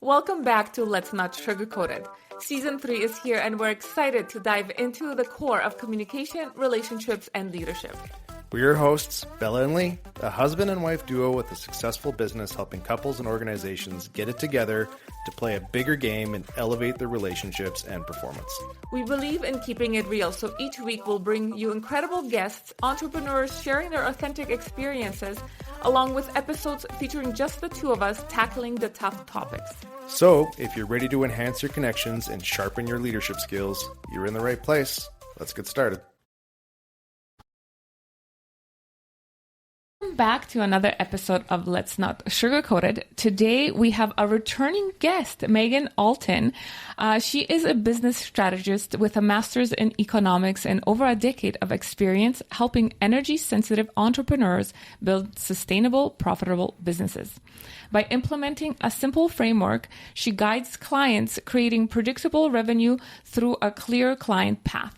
Welcome back to Let's Not Sugarcoat It. Season 3 is here and we're excited to dive into the core of communication, relationships, and leadership. We're your hosts, Bella and Lee, a husband and wife duo with a successful business helping couples and organizations get it together to play a bigger game and elevate their relationships and performance. We believe in keeping it real, so each week we'll bring you incredible guests, entrepreneurs sharing their authentic experiences, along with episodes featuring just the two of us tackling the tough topics. So, if you're ready to enhance your connections and sharpen your leadership skills, you're in the right place. Let's get started. Welcome back to another episode of Let's Not Sugarcoat It. Today we have a returning guest, Meaghan Alton. She is a business strategist with a master's in economics and over a decade of experience helping energy-sensitive entrepreneurs build sustainable, profitable businesses. By implementing a simple framework, she guides clients creating predictable revenue through a clear client path.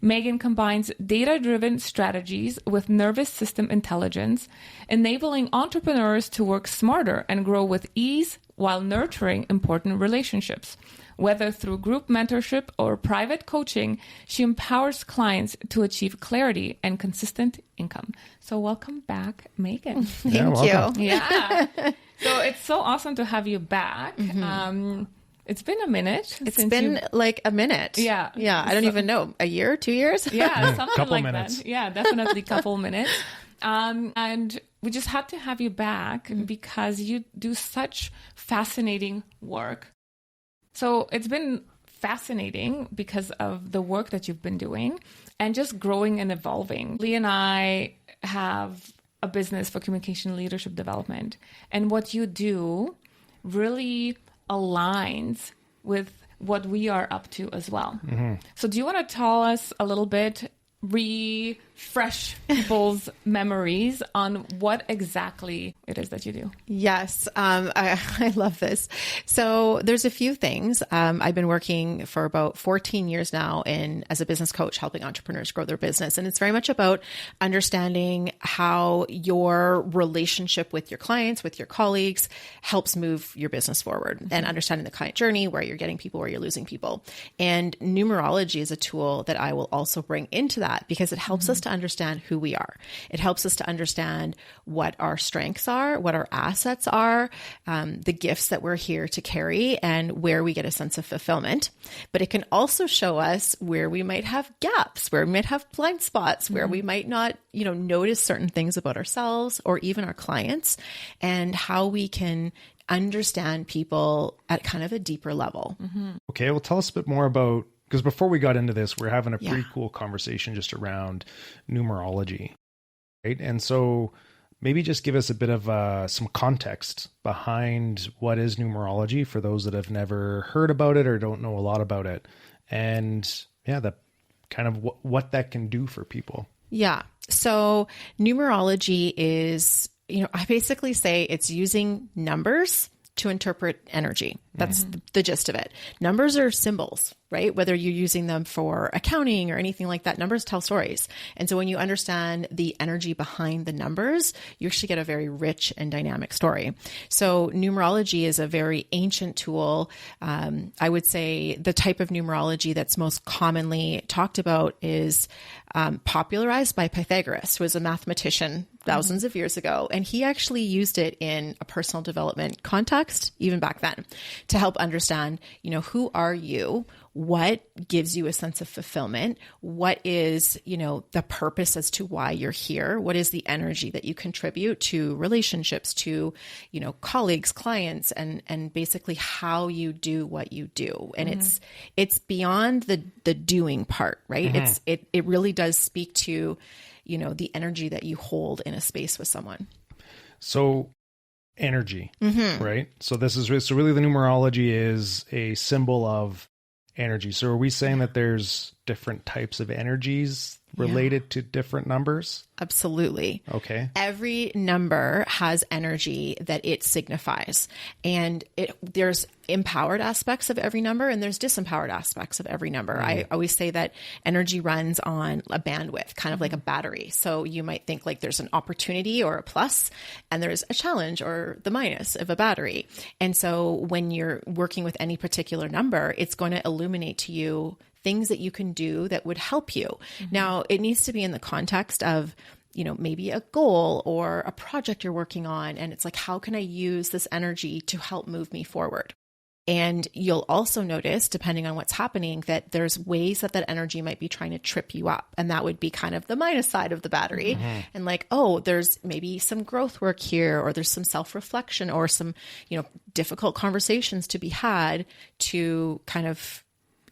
Meaghan combines data-driven strategies with nervous system intelligence, enabling entrepreneurs to work smarter and grow with ease while nurturing important relationships. Whether through group mentorship or private coaching, she empowers clients to achieve clarity and consistent income. So welcome back, Meaghan. Thank you. Yeah. So it's so awesome to have you back. Mm-hmm. It's been a minute. It's been like a minute. Yeah. Yeah. I don't even know. A year, 2 years? Yeah. Something couple like minutes. that. Yeah, definitely a couple minutes. And we just had to have you back because you do such fascinating work. So it's been fascinating because of the work that you've been doing and just growing and evolving. Lee and I have a business for communication leadership development. And what you do really aligns with what we are up to as well. Mm-hmm. So do you want to tell us a little bit, refresh people's memories on what exactly it is that you do? Yes. I love this. So there's a few things. I've been working for about 14 years now as a business coach, helping entrepreneurs grow their business. And it's very much about understanding how your relationship with your clients, with your colleagues, helps move your business forward, and understanding the client journey, where you're getting people, where you're losing people. And numerology is a tool that I will also bring into that, because it helps us to understand who we are. It helps us to understand what our strengths are, what our assets are, the gifts that we're here to carry, and where we get a sense of fulfillment. But it can also show us where we might have gaps, where we might have blind spots, where we might not, notice certain things about ourselves or even our clients, and how we can understand people at kind of a deeper level. Mm-hmm. Okay, well, tell us a bit more about, because before we got into this, we're having a pretty cool conversation just around numerology, right? And so maybe just give us a bit of some context behind what is numerology for those that have never heard about it or don't know a lot about it. And the kind of what that can do for people. Yeah. So numerology is, I basically say it's using numbers to interpret energy. That's the gist of it. Numbers are symbols, right? Whether you're using them for accounting or anything like that, numbers tell stories. And so when you understand the energy behind the numbers, you actually get a very rich and dynamic story. So numerology is a very ancient tool. I would say the type of numerology that's most commonly talked about is popularized by Pythagoras, who was a mathematician thousands of years ago. And he actually used it in a personal development context, even back then, to help understand, who are you? What gives you a sense of fulfillment? What is, the purpose as to why you're here? What is the energy that you contribute to relationships, to, colleagues, clients, and basically how you do what you do. And it's beyond the doing part, right? Mm-hmm. It really does speak to, the energy that you hold in a space with someone. So energy, right? So really the numerology is a symbol of energy. So are we saying that there's different types of energies related to different numbers? Absolutely. Okay. Every number has energy that it signifies. And there's empowered aspects of every number and there's disempowered aspects of every number. I always say that energy runs on a bandwidth, kind of like a battery. So you might think like there's an opportunity or a plus and there's a challenge or the minus of a battery. And so when you're working with any particular number, it's going to illuminate to you things that you can do that would help you. Now, it needs to be in the context of, maybe a goal or a project you're working on. And it's like, how can I use this energy to help move me forward? And you'll also notice, depending on what's happening, that there's ways that energy might be trying to trip you up. And that would be kind of the minus side of the battery. And like, oh, there's maybe some growth work here, or there's some self-reflection or some, difficult conversations to be had to kind of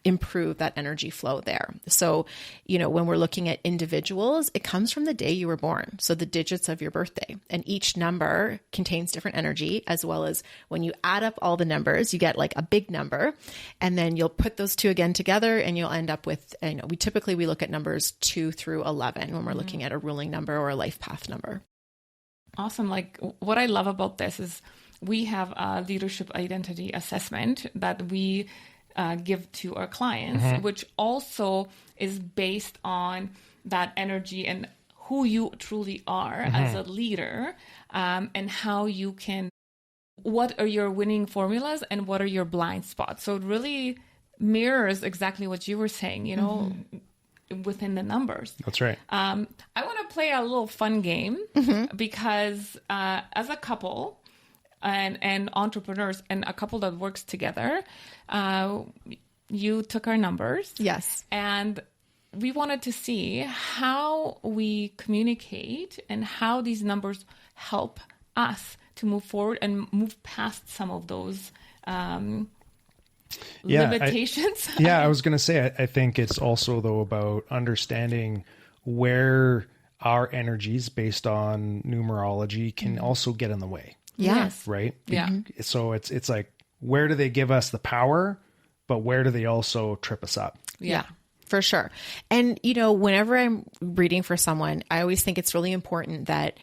improve that energy flow there. So, when we're looking at individuals, it comes from the day you were born. So the digits of your birthday, and each number contains different energy, as well as when you add up all the numbers, you get like a big number, and then you'll put those two again together and you'll end up with, we look at numbers 2 through 11 when we're looking at a ruling number or a life path number. Awesome. Like what I love about this is we have a leadership identity assessment that we give to our clients, which also is based on that energy and who you truly are as a leader, and how you can, what are your winning formulas and what are your blind spots. So it really mirrors exactly what you were saying, within the numbers. That's right. I want to play a little fun game because as a couple, and entrepreneurs and a couple that works together, you took our numbers. Yes. And we wanted to see how we communicate and how these numbers help us to move forward and move past some of those limitations. I was going to say, I think it's also, though, about understanding where our energies based on numerology can also get in the way. Yes. Right? Yeah. So it's like, where do they give us the power, but where do they also trip us up? Yeah, for sure. And, whenever I'm reading for someone, I always think it's really important that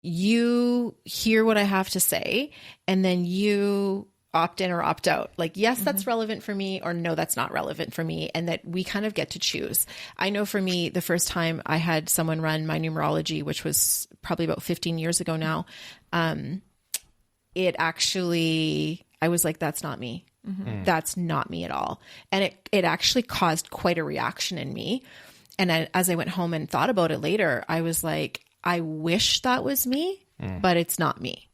you hear what I have to say and then you opt in or opt out. Like, yes, that's relevant for me, or no, that's not relevant for me. And that we kind of get to choose. I know for me, the first time I had someone run my numerology, which was probably about 15 years ago now, I was like, that's not me. That's not me at all. And it actually caused quite a reaction in me. And as I went home and thought about it later, I was like, I wish that was me, but it's not me.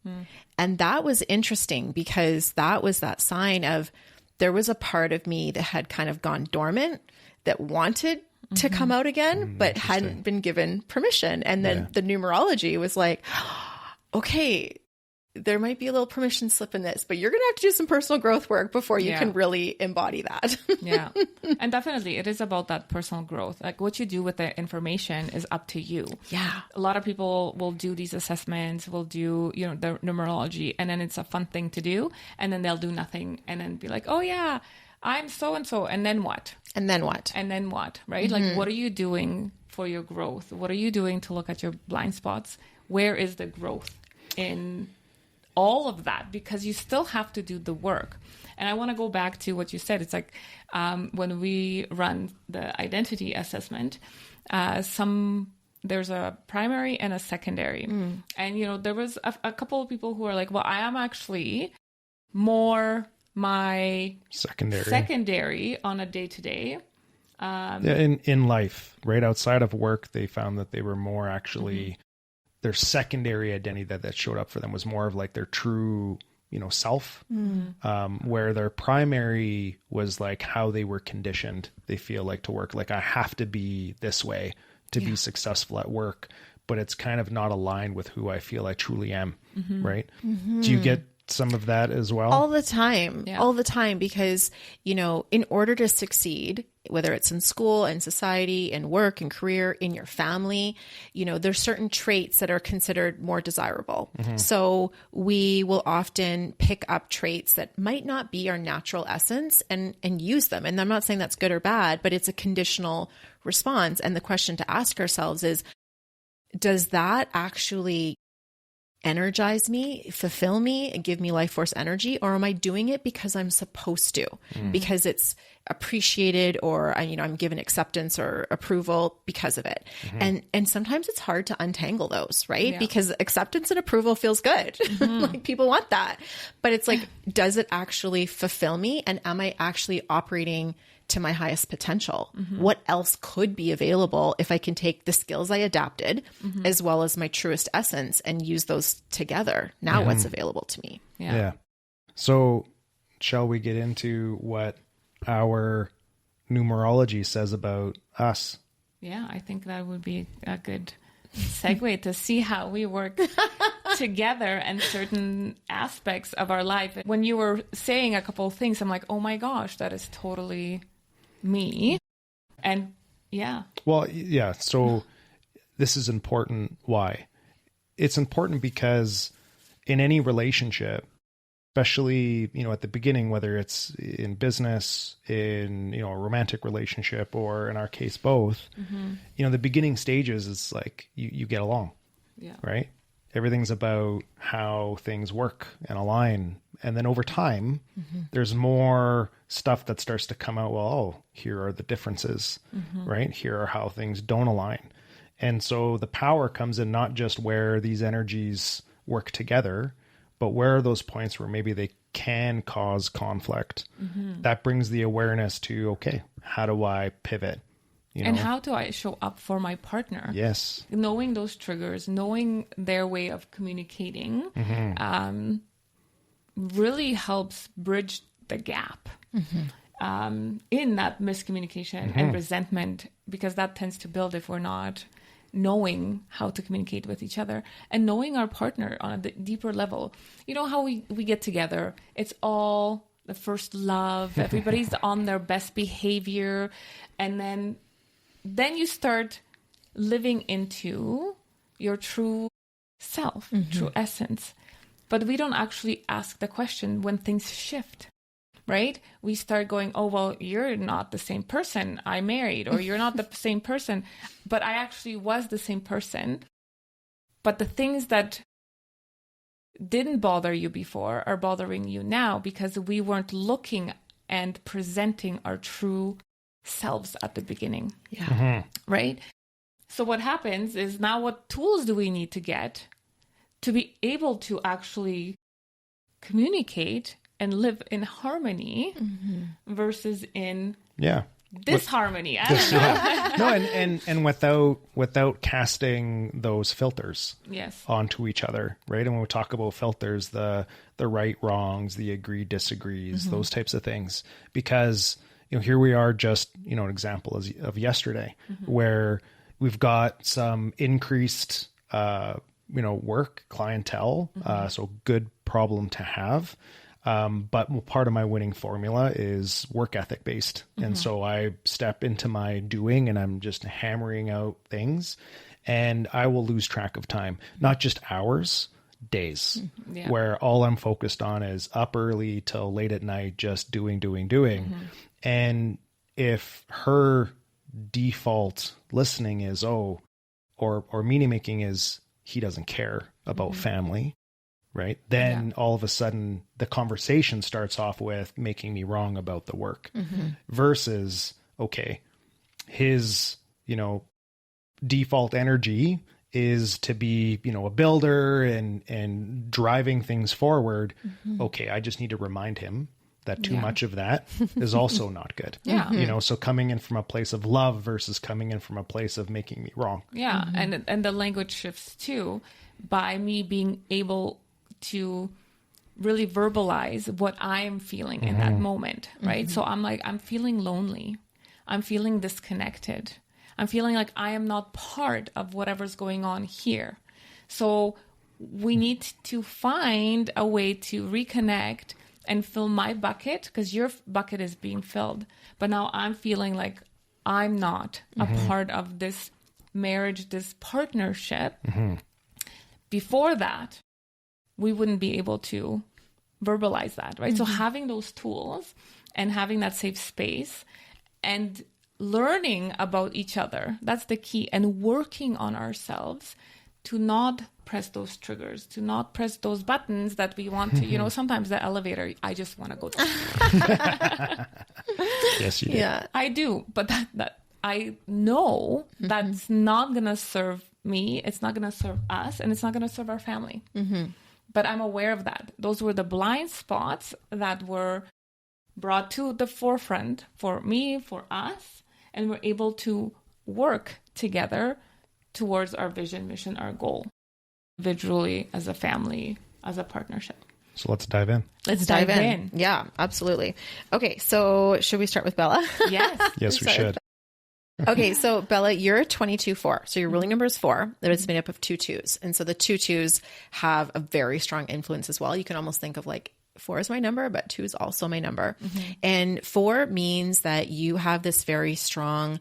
And that was interesting because that was that sign of there was a part of me that had kind of gone dormant that wanted to come out again, but hadn't been given permission. And then the numerology was like, okay, there might be a little permission slip in this, but you're going to have to do some personal growth work before you can really embody that. Yeah. And definitely it is about that personal growth. Like what you do with the information is up to you. Yeah. A lot of people will do these assessments, will do, the numerology, and then it's a fun thing to do. And then they'll do nothing and then be like, oh yeah, I'm so-and-so. And then what? And then what? And then what, right? Like, what are you doing for your growth? What are you doing to look at your blind spots? Where is the growth in all of that? Because you still have to do the work. And I want to go back to what you said. It's like when we run the identity assessment, there's a primary and a secondary. And, there was a couple of people who are like, well, I am actually more my secondary on a day-to-day. In life, right outside of work, they found that they were more actually their secondary identity that showed up for them was more of like their true, self, where their primary was like how they were conditioned. They feel like to work, like I have to be this way to be successful at work, but it's kind of not aligned with who I feel I truly am. Right. Do you get some of that as well? All the time, because, in order to succeed, whether it's in school and society and work and career, in your family, there's certain traits that are considered more desirable. So we will often pick up traits that might not be our natural essence and use them. And I'm not saying that's good or bad, but it's a conditional response. And the question to ask ourselves is, does that actually energize me, fulfill me, and give me life force energy? Or am I doing it because I'm supposed to, because it's appreciated, or I'm given acceptance or approval because of it? And sometimes it's hard to untangle those, right? Yeah. Because acceptance and approval feels good. Like people want that, but it's like, does it actually fulfill me? And am I actually operating to my highest potential? What else could be available if I can take the skills I adapted as well as my truest essence and use those together? Now what's available to me? Yeah. So shall we get into what our numerology says about us? Yeah, I think that would be a good segue to see how we work together and certain aspects of our life. When you were saying a couple of things, I'm like, oh my gosh, that is totally me. And yeah. Well, yeah. So this is important. Why? It's important because in any relationship, especially, at the beginning, whether it's in business, in, a romantic relationship, or in our case, both, the beginning stages is like you get along, right? Everything's about how things work and align. And then over time, there's more stuff that starts to come out. Well, oh, here are the differences, right? Here are how things don't align. And so the power comes in not just where these energies work together, but where are those points where maybe they can cause conflict? That brings the awareness to, okay, how do I pivot? And how do I show up for my partner? Yes. Knowing those triggers, knowing their way of communicating, really helps bridge the gap in that miscommunication and resentment, because that tends to build if we're not knowing how to communicate with each other and knowing our partner on a deeper level. You know how we get together, it's all the first love, everybody's on their best behavior, and then you start living into your true self, true essence. But we don't actually ask the question when things shift, right? We start going, oh, well, you're not the same person I married, or you're not the same person, but I actually was the same person. But the things that didn't bother you before are bothering you now because we weren't looking and presenting our true selves at the beginning. Yeah. Right? So what happens is, now what tools do we need to get to be able to actually communicate and live in harmony versus in disharmony? I don't know. No, and without casting those filters onto each other, right? And when we talk about filters, the right, wrongs, the agree, disagrees, those types of things, because here we are, just an example of yesterday, where we've got some increased work clientele, so good problem to have. But part of my winning formula is work ethic based. And so I step into my doing and I'm just hammering out things, and I will lose track of time, not just hours, days, where all I'm focused on is up early till late at night, just doing. And if her default listening is, or meaning making is, he doesn't care about family, right? Then all of a sudden the conversation starts off with making me wrong about the work versus, okay, his, default energy is to be, a builder and driving things forward. Okay, I just need to remind him that too much of that is also not good. So coming in from a place of love versus coming in from a place of making me wrong. Yeah. And the language shifts too, by me being able to really verbalize what I am feeling in that moment, right? So I'm feeling lonely. I'm feeling disconnected. I'm feeling like I am not part of whatever's going on here. So we need to find a way to reconnect and fill my bucket, because your bucket is being filled. But now I'm feeling like I'm not a part of this marriage, this partnership. Before that, we wouldn't be able to verbalize that, right? So having those tools and having that safe space and learning about each other, that's the key, and working on ourselves to not press those triggers, to not press those buttons that we want to, sometimes the elevator, I just want to go down. Yes, you do. Yeah. I do, but that I know that's not going to serve me, it's not going to serve us, and it's not going to serve our family. But I'm aware of that. Those were the blind spots that were brought to the forefront for me, for us, and we're able to work together towards our vision, mission, our goal, individually, as a family, as a partnership. So let's dive in. Let's dive in. Yeah, absolutely. Okay, so should we start with Bella? Yes. Yes, we should. Okay, so Bella, you're a 22-4. So your ruling number is 4. That is made up of 2 2s. And so the 2 2s have a very strong influence as well. You can almost think of like 4 is my number, but 2 is also my number. And 4 means that you have this very strong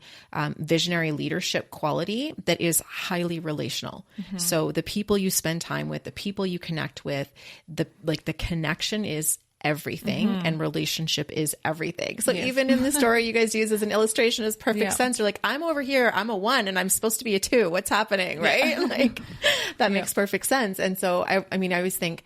visionary leadership quality that is highly relational. So the people you spend time with, the people you connect with, the connection is everything, and relationship is everything. So even in the story you guys use as an illustration as perfect sense, you're like, I'm over here, I'm a 1 and I'm supposed to be a 2. What's happening? Right? Like that makes perfect sense. And so I mean, I always think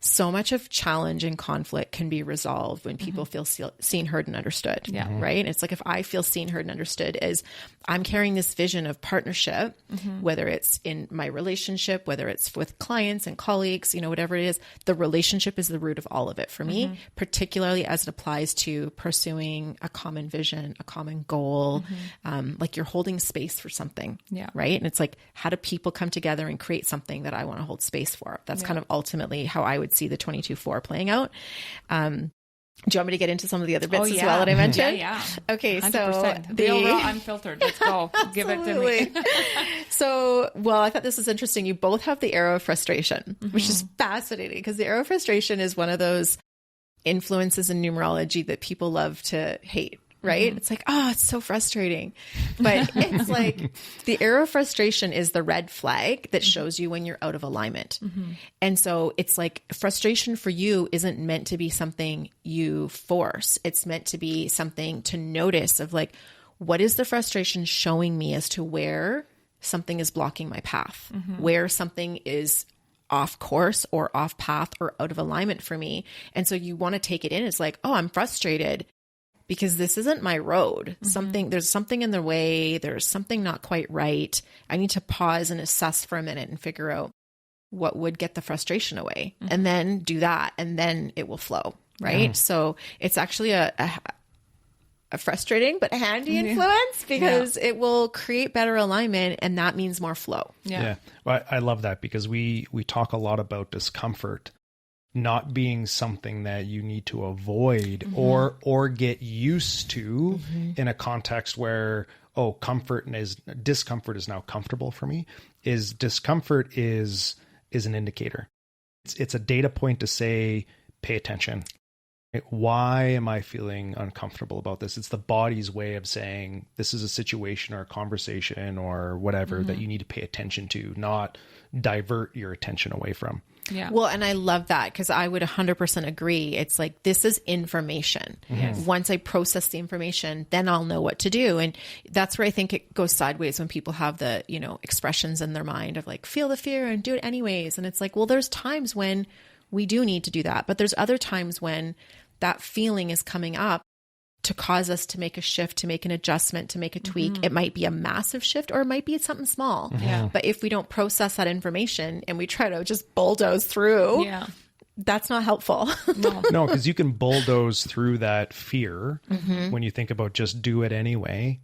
so much of challenge and conflict can be resolved when people feel seen, heard, and understood. Right? It's like, if I feel seen, heard, and understood, as I'm carrying this vision of partnership, whether it's in my relationship, whether it's with clients and colleagues, whatever it is, the relationship is the root of all of it for me, particularly as it applies to pursuing a common vision, a common goal. Like you're holding space for something. Right? And it's like, how do people come together and create something that I want to hold space for? That's kind of ultimately how I would see the 22-4 playing out. Do you want me to get into some of the other bits as well that I mentioned? Yeah. Okay. 100%. So the overall unfiltered. Let's go. Give it to me. So, well, I thought this was interesting. You both have the arrow of frustration, which is fascinating, because the arrow of frustration is one of those influences in numerology that people love to hate. Right? It's like, oh, it's so frustrating. But it's like the arrow of frustration is the red flag that shows you when you're out of alignment. And so it's like, frustration for you isn't meant to be something you force. It's meant to be something to notice of like, what is the frustration showing me as to where something is blocking my path, where something is off course or off path or out of alignment for me. And so you want to take it in. It's like, oh, I'm frustrated because this isn't my road. There's something in the way. There's something not quite right. I need to pause and assess for a minute and figure out what would get the frustration away, and then do that. And then it will flow. Right. So it's actually a frustrating, but handy influence, because it will create better alignment, and that means more flow. Yeah. Well, I love that, because we talk a lot about discomfort not being something that you need to avoid or get used to in a context where, discomfort is now comfortable for me. Discomfort is an indicator. It's a data point to say, pay attention. Why am I feeling uncomfortable about this? It's the body's way of saying this is a situation or a conversation or whatever that you need to pay attention to, not divert your attention away from. Yeah. Well, and I love that, because I would 100% agree. It's like, this is information. Once I process the information, then I'll know what to do. And that's where I think it goes sideways when people have the, expressions in their mind of like, feel the fear and do it anyways. And it's like, well, there's times when we do need to do that, but there's other times when that feeling is coming up to cause us to make a shift, to make an adjustment, to make a tweak. It might be a massive shift, or it might be something small. But if we don't process that information and we try to just bulldoze through, that's not helpful. No, because you can bulldoze through that fear when you think about just do it anyway.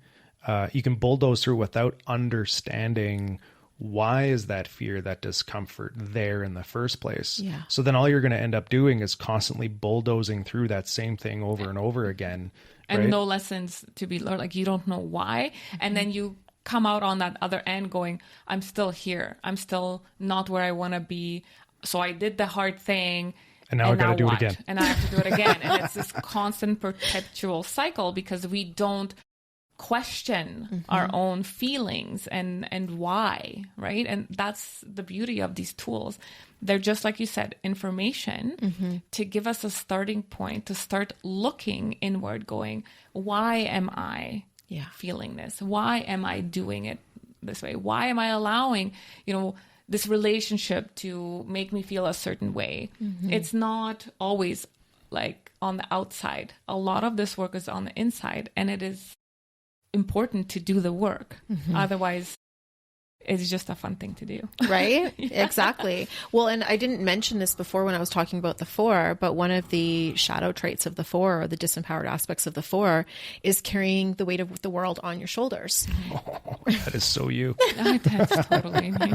You can bulldoze through without understanding why is that fear, that discomfort there in the first place. So then all you're going to end up doing is constantly bulldozing through that same thing over and over again. And no lessons to be learned. Like, you don't know why. And then you come out on that other end going, I'm still here. I'm still not where I want to be. So I did the hard thing. And now I got to do it again. And I have to do it again. And it's this constant perpetual cycle because we don't question our own feelings and why, right? And that's the beauty of these tools. They're just like you said, information to give us a starting point to start looking inward, going, why am I feeling this? Why am I doing it this way? Why am I allowing, this relationship to make me feel a certain way? It's not always like on the outside. A lot of this work is on the inside, and it is important to do the work. Otherwise, it's just a fun thing to do. Right? Exactly. Well, and I didn't mention this before when I was talking about the 4, but one of the shadow traits of the 4, or the disempowered aspects of the 4, is carrying the weight of the world on your shoulders. Oh, that is so you. That's totally me.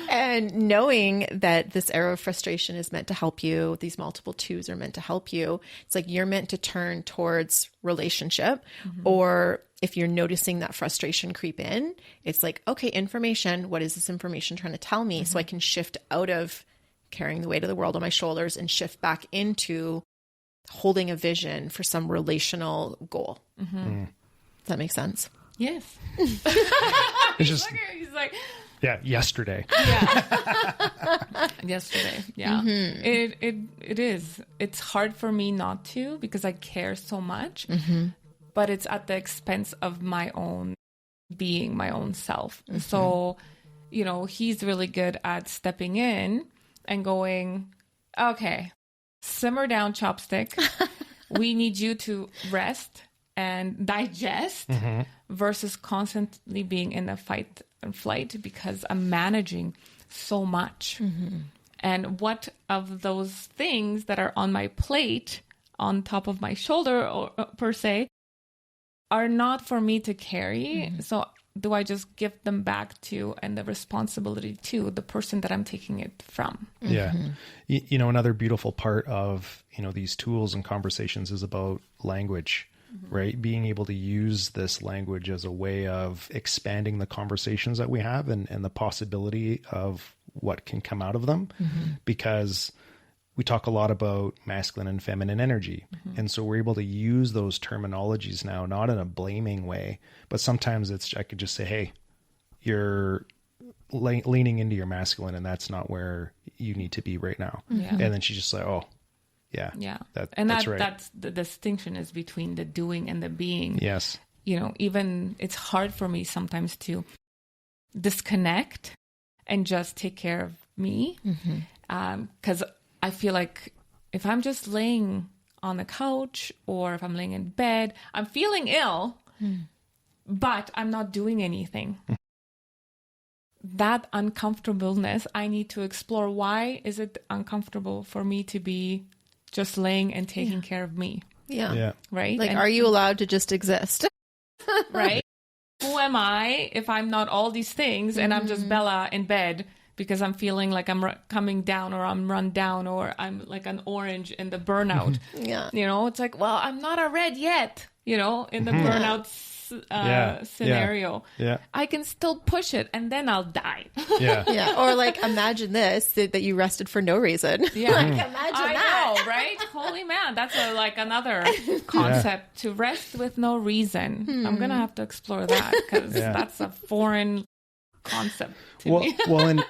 And knowing that this arrow of frustration is meant to help you, these multiple 2s are meant to help you. It's like you're meant to turn towards relationship, or if you're noticing that frustration creep in, it's like, okay, information, what is this information trying to tell me? So I can shift out of carrying the weight of the world on my shoulders and shift back into holding a vision for some relational goal. Does that make sense? Yes. It's just, He's like, yeah, yesterday. Yesterday. Yeah. It is. It's hard for me not to because I care so much. But it's at the expense of my own being, my own self. So, he's really good at stepping in and going, okay, simmer down, chopstick. We need you to rest and digest versus constantly being in a fight and flight because I'm managing so much. And what of those things that are on my plate, on top of my shoulder, or per se, are not for me to carry. So do I just give them back to, and the responsibility to, the person that I'm taking it from? Yeah. Another beautiful part of, these tools and conversations is about language, right? Being able to use this language as a way of expanding the conversations that we have and the possibility of what can come out of them. Because we talk a lot about masculine and feminine energy. And so we're able to use those terminologies now, not in a blaming way, but sometimes I could just say, hey, you're leaning into your masculine and that's not where you need to be right now. And then she's just like, oh, yeah. That's right. That's the distinction is between the doing and the being. Yes. Even it's hard for me sometimes to disconnect and just take care of me. Because I feel like if I'm just laying on the couch or if I'm laying in bed, I'm feeling ill, but I'm not doing anything. That uncomfortableness, I need to explore. Why is it uncomfortable for me to be just laying and taking care of me? Yeah. Right? Like, are you allowed to just exist? Right? Who am I if I'm not all these things and I'm just Bella in bed? Because I'm feeling like I'm coming down or I'm run down or I'm like an orange in the burnout. It's like, well, I'm not a red yet, in the burnout scenario. I can still push it and then I'll die. Or like, imagine this, that you rested for no reason. Like, imagine that. I know, right? Holy man. That's another concept, to rest with no reason. I'm going to have to explore that because that's a foreign concept to me.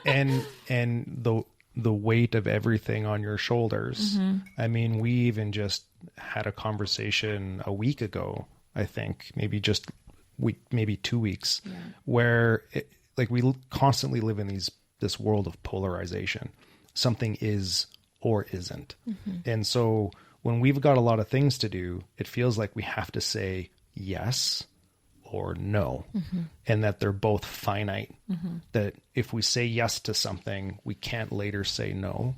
and the weight of everything on your shoulders. I mean, we even just had a conversation a week ago, I think, maybe 2 weeks, where we constantly live in this world of polarization. Something is or isn't. And so when we've got a lot of things to do, it feels like we have to say yes or no, and that they're both finite, that if we say yes to something, we can't later say no,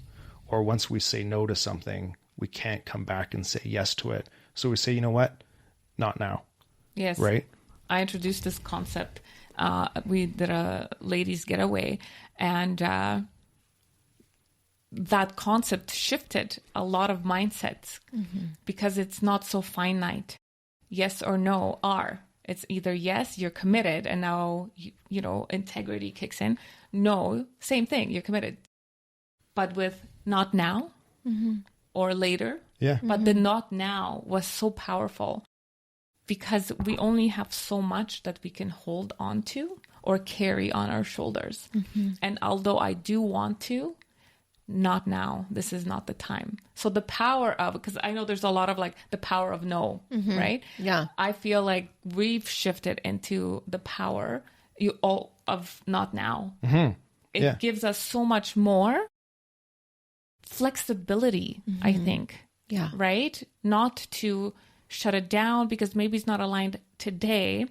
or once we say no to something, we can't come back and say yes to it. So we say, you know what? Not now. Yes. Right? I introduced this concept. We did a ladies getaway, and that concept shifted a lot of mindsets because it's not so finite. Yes or no are. It's either yes, you're committed, and now, integrity kicks in. No, same thing, you're committed. But with not now, or later. Yeah. But the not now was so powerful because we only have so much that we can hold on to or carry on our shoulders. And although I do want to, not now. This is not the time. So the power of, because I know there's a lot of like the power of no, right? Yeah. I feel like we've shifted into the power of not now. It gives us so much more flexibility, I think. Yeah. Right? Not to shut it down because maybe it's not aligned today,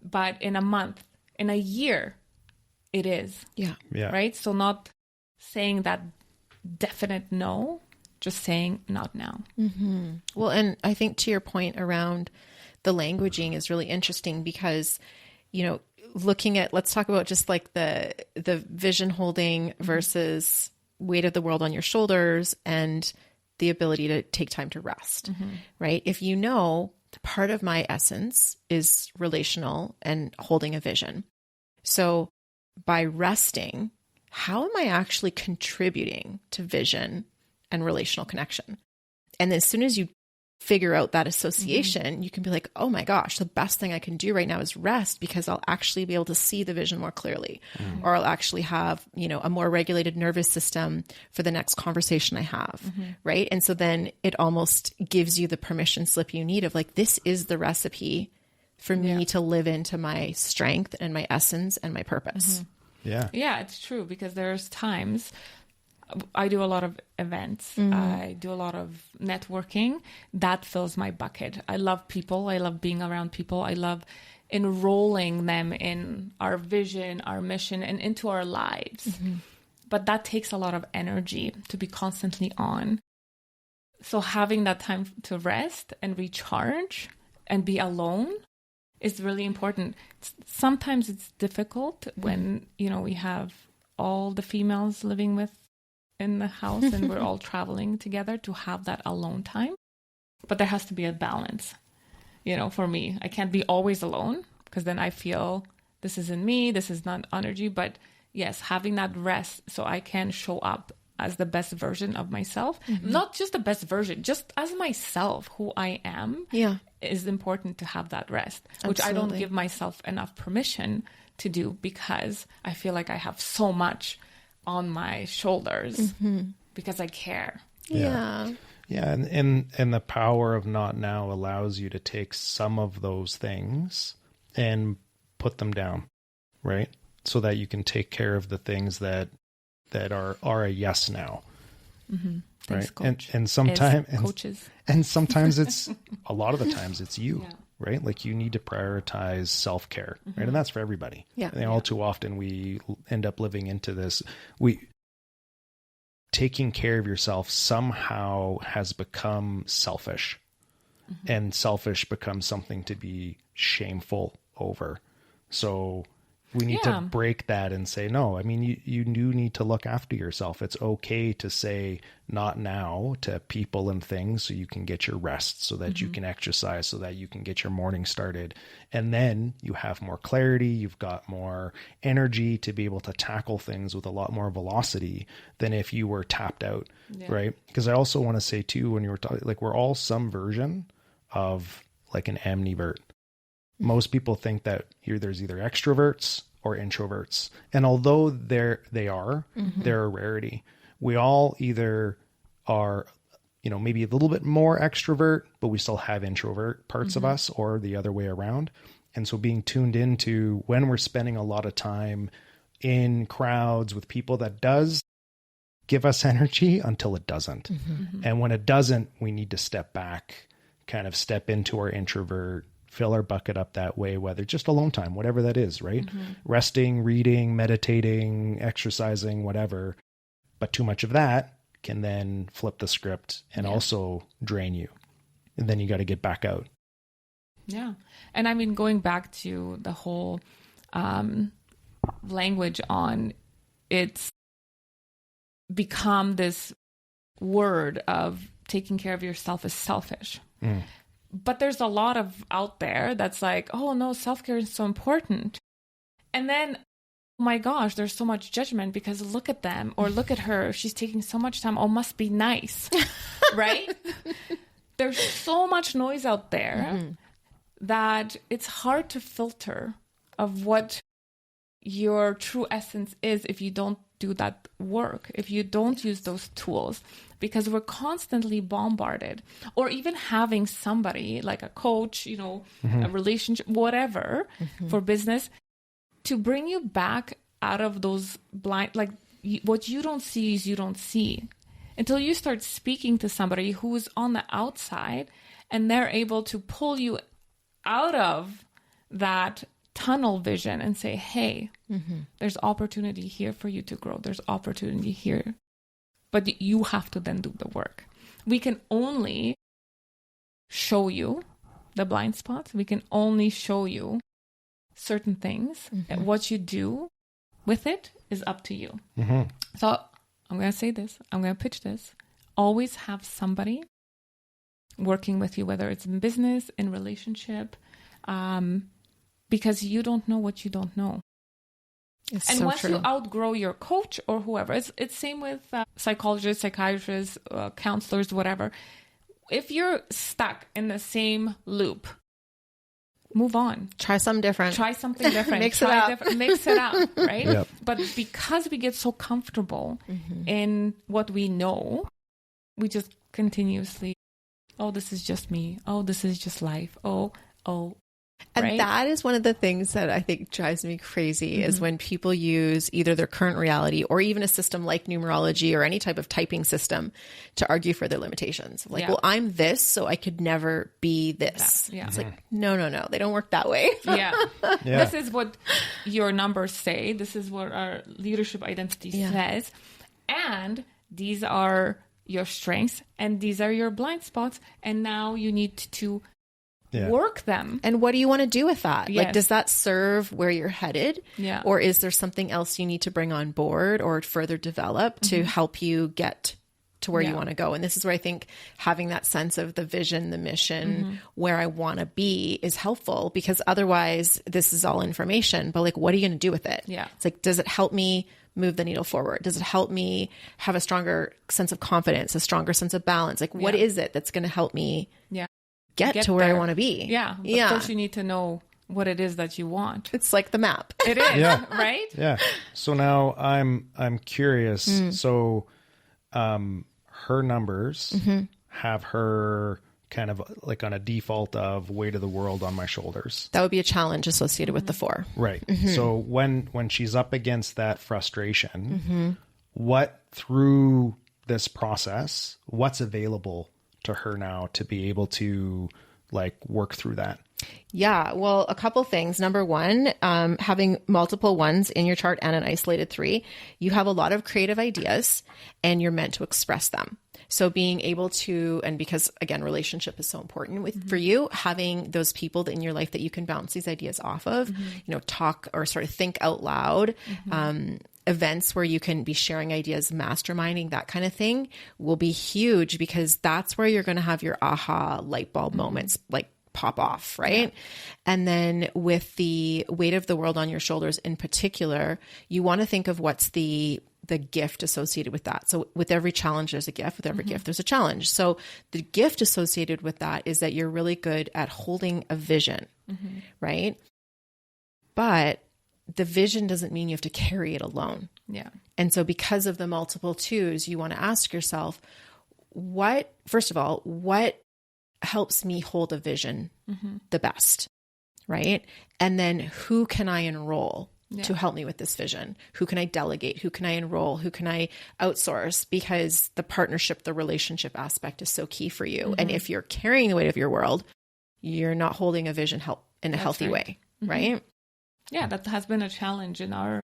but in a month, in a year, it is. Yeah. Yeah. Right? So not saying that definite no, just saying not now. Well, and I think to your point around the languaging is really interesting because, you know, looking at, let's talk about just like the vision holding versus weight of the world on your shoulders and the ability to take time to rest, right? If you know part of my essence is relational and holding a vision. So by resting, how am I actually contributing to vision and relational connection? And as soon as you figure out that association, you can be like, oh my gosh, the best thing I can do right now is rest because I'll actually be able to see the vision more clearly, or I'll actually have, you know, a more regulated nervous system for the next conversation I have. Right. And so then it almost gives you the permission slip you need of like, this is the recipe for me to live into my strength and my essence and my purpose. Yeah. Yeah, it's true because there's times I do a lot of events. I do a lot of networking. That fills my bucket. I love people. I love being around people. I love enrolling them in our vision, our mission, and into our lives. But that takes a lot of energy to be constantly on. So having that time to rest and recharge and be alone is really important. Sometimes it's difficult when, you know, we have all the females living in the house and we're all traveling together to have that alone time. But there has to be a balance, you know, for me. I can't be always alone because then I feel this isn't me, this is not energy. But yes, having that rest so I can show up as the best version of myself. Not just the best version, just as myself, who I am, is important to have that rest, which I don't give myself enough permission to do because I feel like I have so much on my shoulders because I care. Yeah. Yeah. And the power of not now allows you to take some of those things and put them down, right? So that you can take care of the things that are a yes now. Thanks, right. coach. And sometimes coaches. And sometimes it's a lot of the times it's you. Right? Like you need to prioritize self-care, right? And that's for everybody. Yeah. And all too often we end up living into this. Taking care of yourself somehow has become selfish, and selfish becomes something to be shameful over. So we need to break that and say, no, I mean, you do need to look after yourself. It's okay to say not now to people and things so you can get your rest, so that you can exercise, so that you can get your morning started. And then you have more clarity. You've got more energy to be able to tackle things with a lot more velocity than if you were tapped out. Right. Because I also want to say too, when you were talking, like we're all some version of like an ambivert. Most people think that there's either extroverts or introverts. And although they're a rarity, we all either are, you know, maybe a little bit more extrovert, but we still have introvert parts of us, or the other way around. And so being tuned into when we're spending a lot of time in crowds with people that does give us energy until it doesn't. And when it doesn't, we need to step back, kind of step into our introvert, fill our bucket up that way, whether just alone time, whatever that is, right? Resting, reading, meditating, exercising, whatever. But too much of that can then flip the script and also drain you. And then you got to get back out. Yeah. And I mean, going back to the whole language on it's become this word of taking care of yourself is selfish. But there's a lot of out there that's like, oh no, self-care is so important. And then oh my gosh, there's so much judgment because look at them or look at her. She's taking so much time. Oh, must be nice. Right? There's so much noise out there that it's hard to filter of what your true essence is if you don't do that work, if you don't use those tools, because we're constantly bombarded. Or even having somebody like a coach, you know, a relationship, whatever, for business, to bring you back out of those blind, like what you don't see is you don't see, until you start speaking to somebody who's on the outside and they're able to pull you out of that tunnel vision and say, hey, there's opportunity here for you to grow. There's opportunity here. But you have to then do the work. We can only show you the blind spots. We can only show you certain things. And what you do with it is up to you. So I'm going to say this. I'm going to pitch this. Always have somebody working with you, whether it's in business, in relationship, because you don't know what you don't know. It's and so once true. you outgrow your coach or whoever, it's same with psychologists, psychiatrists, counselors, whatever. If you're stuck in the same loop, move on. Try something different. Try something different. Mix it up. Mix it up, right? Yep. But because we get so comfortable in what we know, we just continuously, oh, this is just me. Oh, this is just life. Oh. And right? that is one of the things that I think drives me crazy is when people use either their current reality or even a system like numerology or any type of typing system to argue for their limitations. Like, well, I'm this, so I could never be this. Yeah. It's like, no. They don't work that way. Yeah. This is what your numbers say. This is what our leadership identity says. And these are your strengths and these are your blind spots. And now you need to work them. And what do you want to do with that? Yes. Like, does that serve where you're headed? Yeah. Or is there something else you need to bring on board or further develop to help you get to where you want to go? And this is where I think having that sense of the vision, the mission, where I want to be is helpful, because otherwise this is all information, but like, what are you going to do with it? Yeah. It's like, does it help me move the needle forward? Does it help me have a stronger sense of confidence, a stronger sense of balance? Like, what is it that's going to help me get to where there. I want to be? Yeah. But first you need to know what it is that you want. It's like the map. It is, right? Yeah. So now I'm curious. So her numbers have her kind of like on a default of weight of the world on my shoulders. That would be a challenge associated with the 4. Right. So when she's up against that frustration, what through this process, what's available to her now to be able to like work through that? Yeah, well, a couple things. Number one, having multiple ones in your chart and an isolated 3, you have a lot of creative ideas and you're meant to express them. So being able to, and because again, relationship is so important for you, having those people in your life that you can bounce these ideas off of, you know, talk or sort of think out loud, events where you can be sharing ideas, masterminding, that kind of thing will be huge, because that's where you're going to have your aha light bulb moments like pop off, right? And then with the weight of the world on your shoulders in particular, you want to think of what's the gift associated with that. So with every challenge, there's a gift. With every gift, there's a challenge. So the gift associated with that is that you're really good at holding a vision, right? But the vision doesn't mean you have to carry it alone. Yeah. And so because of the multiple 2s, you want to ask yourself, first of all, what helps me hold a vision the best, right? And then who can I enroll to help me with this vision? Who can I delegate? Who can I enroll? Who can I outsource? Because the partnership, the relationship aspect is so key for you. And if you're carrying the weight of your world, you're not holding a vision in a healthy way, right? Yeah, that has been a challenge in our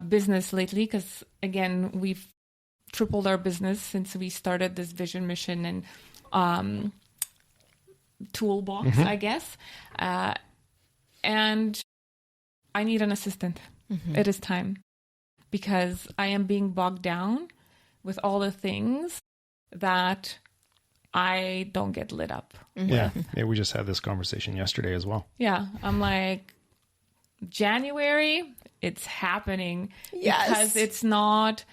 business lately, because again, we've tripled our business since we started this vision, mission, and toolbox, I guess. And I need an assistant. It is time, because I am being bogged down with all the things that I don't get lit up. Yeah. We just had this conversation yesterday as well. Yeah. I'm like, January, it's happening. Yes. Because it's not,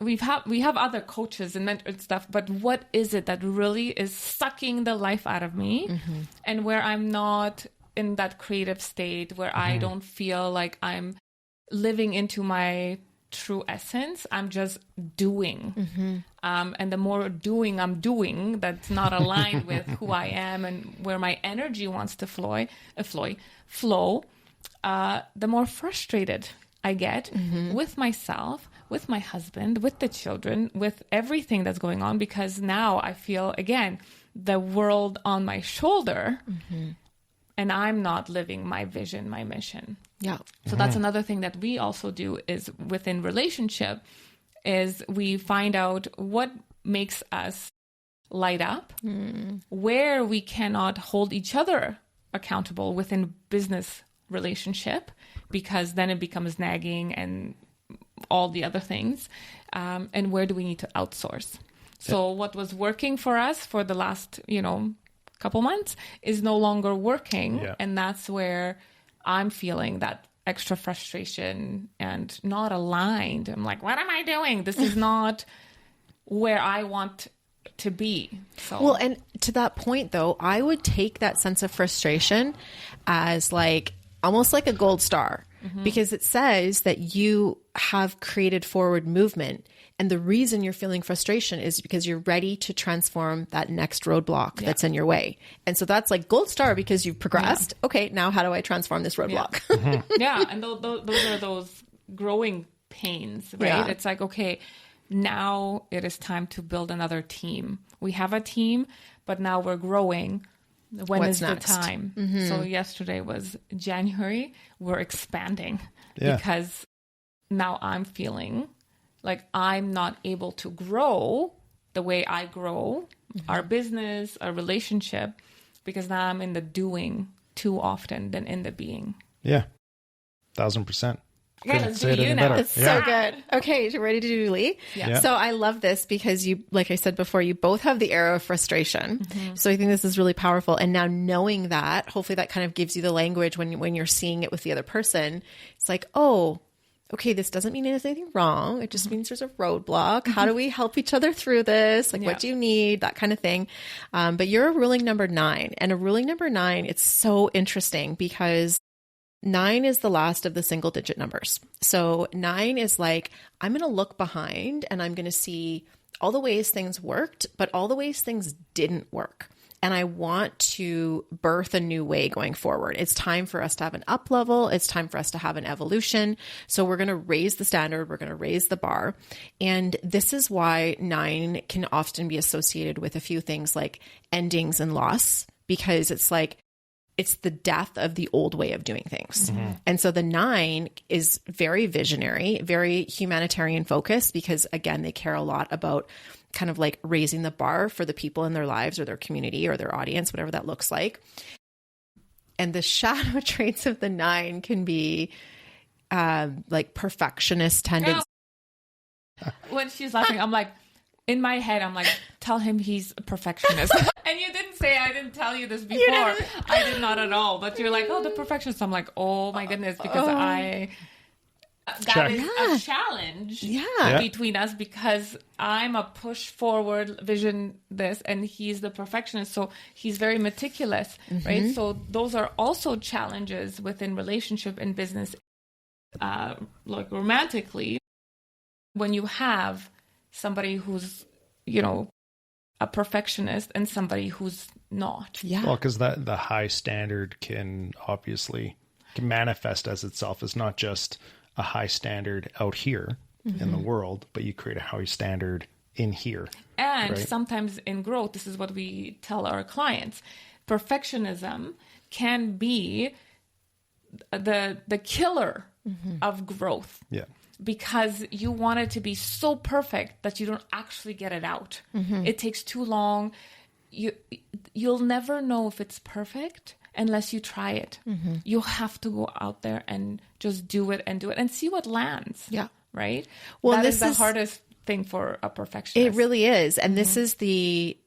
we have other coaches and mentors and stuff, but what is it that really is sucking the life out of me, and where I'm not in that creative state, where I don't feel like I'm living into my true essence. I'm just doing. And the more doing I'm doing that's not aligned with who I am and where my energy wants to flow, the more frustrated I get with myself, with my husband, with the children, with everything that's going on, because now I feel, again, the world on my shoulder, and I'm not living my vision, my mission. Yeah. So that's another thing that we also do is within relationship is we find out what makes us light up, where we cannot hold each other accountable within business relationship, because then it becomes nagging and all the other things. And where do we need to outsource? So what was working for us for the last, couple months is no longer working. Yeah. And that's where I'm feeling that extra frustration and not aligned. I'm like, what am I doing? This is not where I want to be. So Well, and to that point though, I would take that sense of frustration as like almost like a gold star, because it says that you have created forward movement. And the reason you're feeling frustration is because you're ready to transform that next roadblock that's in your way. And so that's like gold star because you've progressed. Yeah. Okay, now how do I transform this roadblock? Yeah, and those are those growing pains, right? Yeah. It's like, okay, now it is time to build another team. We have a team, but now we're growing. When What's is next? the time? So yesterday was January. We're expanding because now I'm feeling like I'm not able to grow the way I grow our business, our relationship, because now I'm in the doing too often than in the being. Yeah. 1,000%. Okay, let's do you now. It's so good. Okay, you ready to do Lee? Yeah. So I love this because you, like I said before, you both have the arrow of frustration. So I think this is really powerful. And now knowing that, hopefully that kind of gives you the language when you're seeing it with the other person. It's like, oh, okay, this doesn't mean there's anything wrong. It just means there's a roadblock. How do we help each other through this? Like, what do you need? That kind of thing. But you're a ruling number 9. And a ruling number 9, it's so interesting because 9 is the last of the single digit numbers. So 9 is like, I'm going to look behind and I'm going to see all the ways things worked, but all the ways things didn't work. And I want to birth a new way going forward. It's time for us to have an up level. It's time for us to have an evolution. So we're going to raise the standard. We're going to raise the bar. And this is why 9 can often be associated with a few things like endings and loss, because it's like, it's the death of the old way of doing things. And so the 9 is very visionary, very humanitarian focused, because again, they care a lot about kind of like raising the bar for the people in their lives or their community or their audience, whatever that looks like. And the shadow traits of the 9 can be like perfectionist tendencies. When she's laughing, I'm like, in my head, I'm like, tell him he's a perfectionist. And you didn't say, I didn't tell you this before. I did not at all. But you're like, oh, the perfectionist. I'm like, oh my goodness, because that is a challenge between us, because I'm a push forward vision this, and he's the perfectionist. So he's very meticulous, right? So those are also challenges within relationship and business, like romantically, when you have somebody who's, a perfectionist and somebody who's not. Yeah. Well, because the high standard can manifest as itself as not just a high standard out here in the world, but you create a high standard in here. And sometimes in growth, this is what we tell our clients. Perfectionism can be the killer of growth. Yeah. Because you want it to be so perfect that you don't actually get it out. It takes too long. You'll never know if it's perfect unless you try it. You have to go out there and just do it and see what lands. Yeah. Right? Well, that is the hardest thing for a perfectionist. It really is. And this is the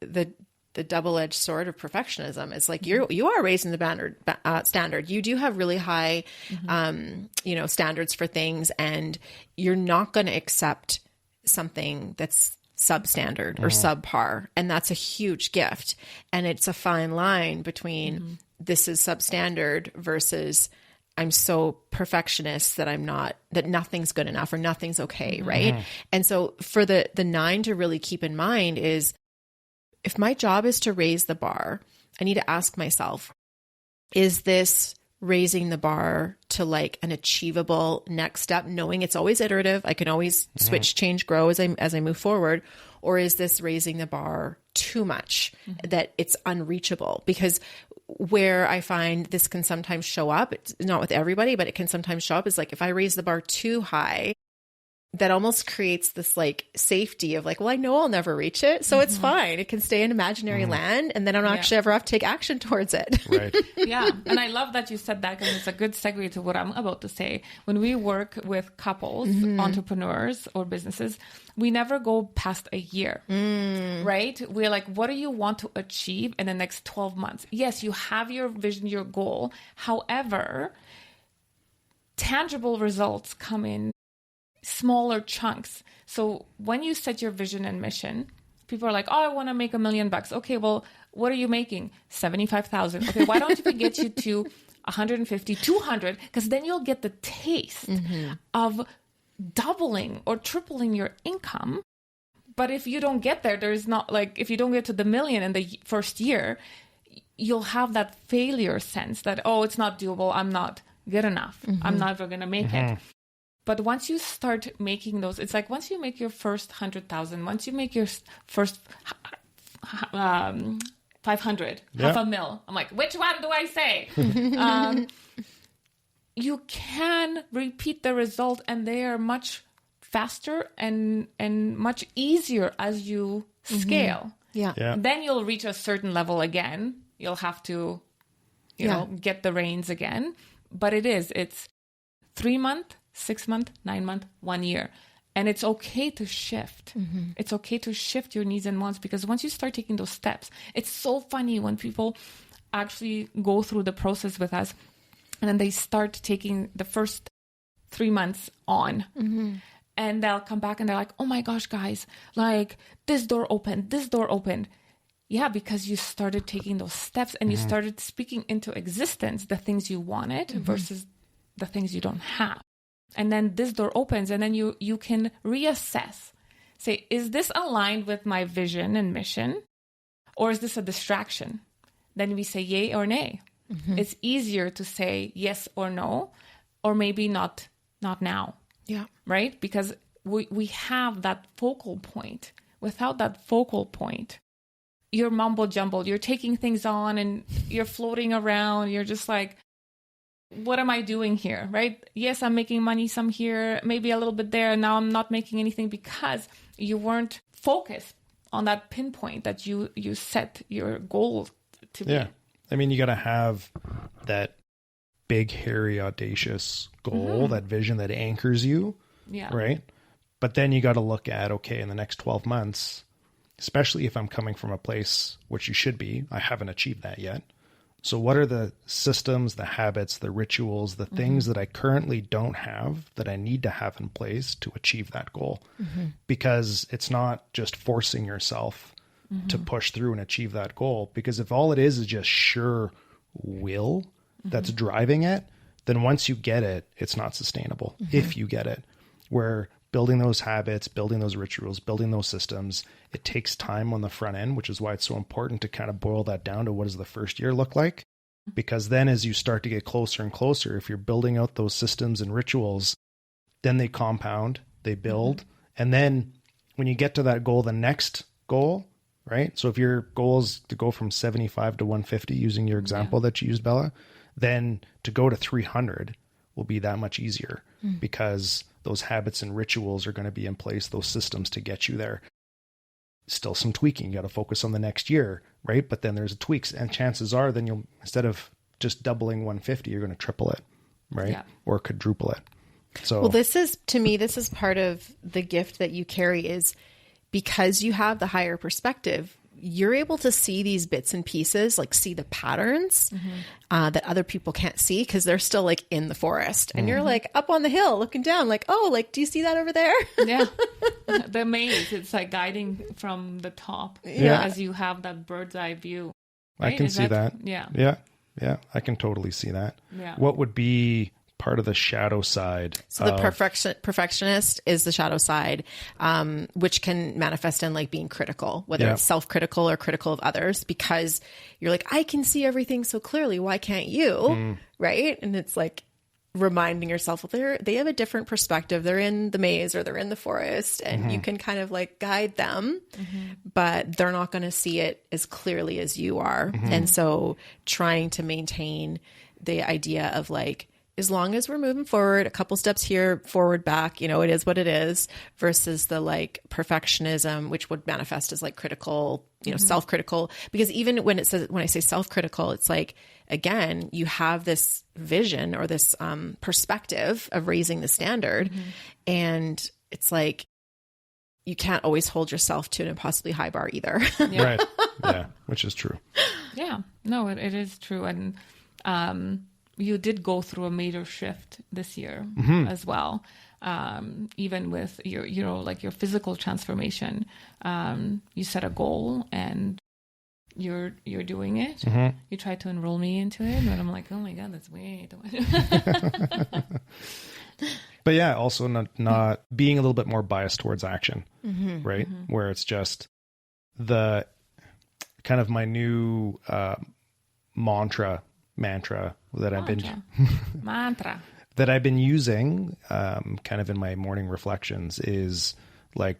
double-edged sword of perfectionism. It's like you are raising the standard. You do have really high, standards for things, and you're not going to accept something that's substandard or subpar. And that's a huge gift. And it's a fine line between this is substandard versus I'm so perfectionist that that nothing's good enough or nothing's okay. Right. And so for the 9 to really keep in mind is, if my job is to raise the bar, I need to ask myself, is this raising the bar to like an achievable next step, knowing it's always iterative? I can always switch, change, grow as I move forward. Or is this raising the bar too much that it's unreachable? Because where I find this can sometimes show up, it's not with everybody, but it can sometimes show up, is like, if I raise the bar too high, that almost creates this like safety of like, well, I know I'll never reach it, so it's fine. It can stay in imaginary land, and then I don't actually ever have to take action towards it. Right. Yeah. And I love that you said that, because it's a good segue to what I'm about to say. When we work with couples, entrepreneurs or businesses, we never go past a year, right? We're like, what do you want to achieve in the next 12 months? Yes, you have your vision, your goal. However, tangible results come in smaller chunks. So when you set your vision and mission, people are like, oh, I want to make $1 million. Okay, well, what are you making? 75,000. Okay, why don't we get you to 150, 200? Because then you'll get the taste of doubling or tripling your income. But if you don't get there, there's not like, if you don't get to the $1 million in the first year, you'll have that failure sense that, oh, it's not doable. I'm not good enough. I'm never going to make it. But once you start making those, it's like once you make your first 100,000, once you make your first 500, $500,000, I'm like, which one do I say? You can repeat the result, and they are much faster and much easier as you scale. Yeah. Then you'll reach a certain level again. You'll have to, you know, get the reins again. But it's 3 month, 6 month, 9 month, 1 year. And it's okay to shift. It's okay to shift your needs and wants, because once you start taking those steps, it's so funny when people actually go through the process with us and then they start taking the first 3 months on. And they'll come back and they're like, oh my gosh, guys, like this door opened. Yeah, because you started taking those steps and you started speaking into existence the things you wanted versus the things you don't have. And then this door opens, and then you can reassess. Say, is this aligned with my vision and mission? Or is this a distraction? Then we say yay or nay. It's easier to say yes or no, or maybe not now. Yeah. Right? Because we have that focal point. Without that focal point, you're mumble jumbled. You're taking things on and you're floating around. You're just like, what am I doing here? Right? Yes, I'm making money some here, maybe a little bit there. And now I'm not making anything because you weren't focused on that pinpoint that you set your goal to be. Yeah. I mean, you got to have that big, hairy, audacious goal, that vision that anchors you. Yeah. Right. But then you got to look at, okay, in the next 12 months, especially if I'm coming from a place, which you should be, I haven't achieved that yet. So what are the systems, the habits, the rituals, the things that I currently don't have that I need to have in place to achieve that goal? Because it's not just forcing yourself to push through and achieve that goal. Because if all it is just sheer will that's driving it, then once you get it, it's not sustainable if you get it. Where building those habits, building those rituals, building those systems, it takes time on the front end, which is why it's so important to kind of boil that down to what does the first year look like? Because then as you start to get closer and closer, if you're building out those systems and rituals, then they compound, they build. And then when you get to that goal, the next goal, right? So if your goal is to go from 75 to 150, using your example that you used, Bella, then to go to 300 will be that much easier because those habits and rituals are going to be in place, those systems to get you there. Still some tweaking. You got to focus on the next year, right? But then there's tweaks, and chances are then you'll, instead of just doubling 150, you're going to triple it, right? Yeah. Or quadruple it. So, well, this is part of the gift that you carry, is because you have the higher perspective. you're able to see these bits and pieces, like see the patterns that other people can't see because they're still like in the forest. And you're like up on the hill looking down like, oh, like, do you see that over there? Yeah. The maze, it's like guiding from the top as you have that bird's eye view. Right? I can see that. Yeah. Yeah. Yeah. I can totally see that. Yeah. What would be part of the shadow side? So the perfectionist is the shadow side, which can manifest in like being critical, whether it's self-critical or critical of others, because you're like, I can see everything so clearly. Why can't you? Right. And it's like reminding yourself, well, they have a different perspective. They're in the maze or they're in the forest, and you can kind of like guide them, but they're not going to see it as clearly as you are. And so trying to maintain the idea of like, as long as we're moving forward, a couple steps here, forward, back, you know, it is what it is, versus the like perfectionism, which would manifest as like critical, you know, self-critical. Because even when I say self-critical, it's like, again, you have this vision or this perspective of raising the standard. And it's like, you can't always hold yourself to an impossibly high bar either. Right. Yeah. Which is true. Yeah. No, it is true. And, you did go through a major shift this year as well, even with your, you know, like your physical transformation. You set a goal and you're doing it. You tried to enroll me into it, but I'm like, oh my God, that's way too much. But yeah, also not being a little bit more biased towards action, right? Where it's just the kind of my new mantra that I've been using kind of in my morning reflections is like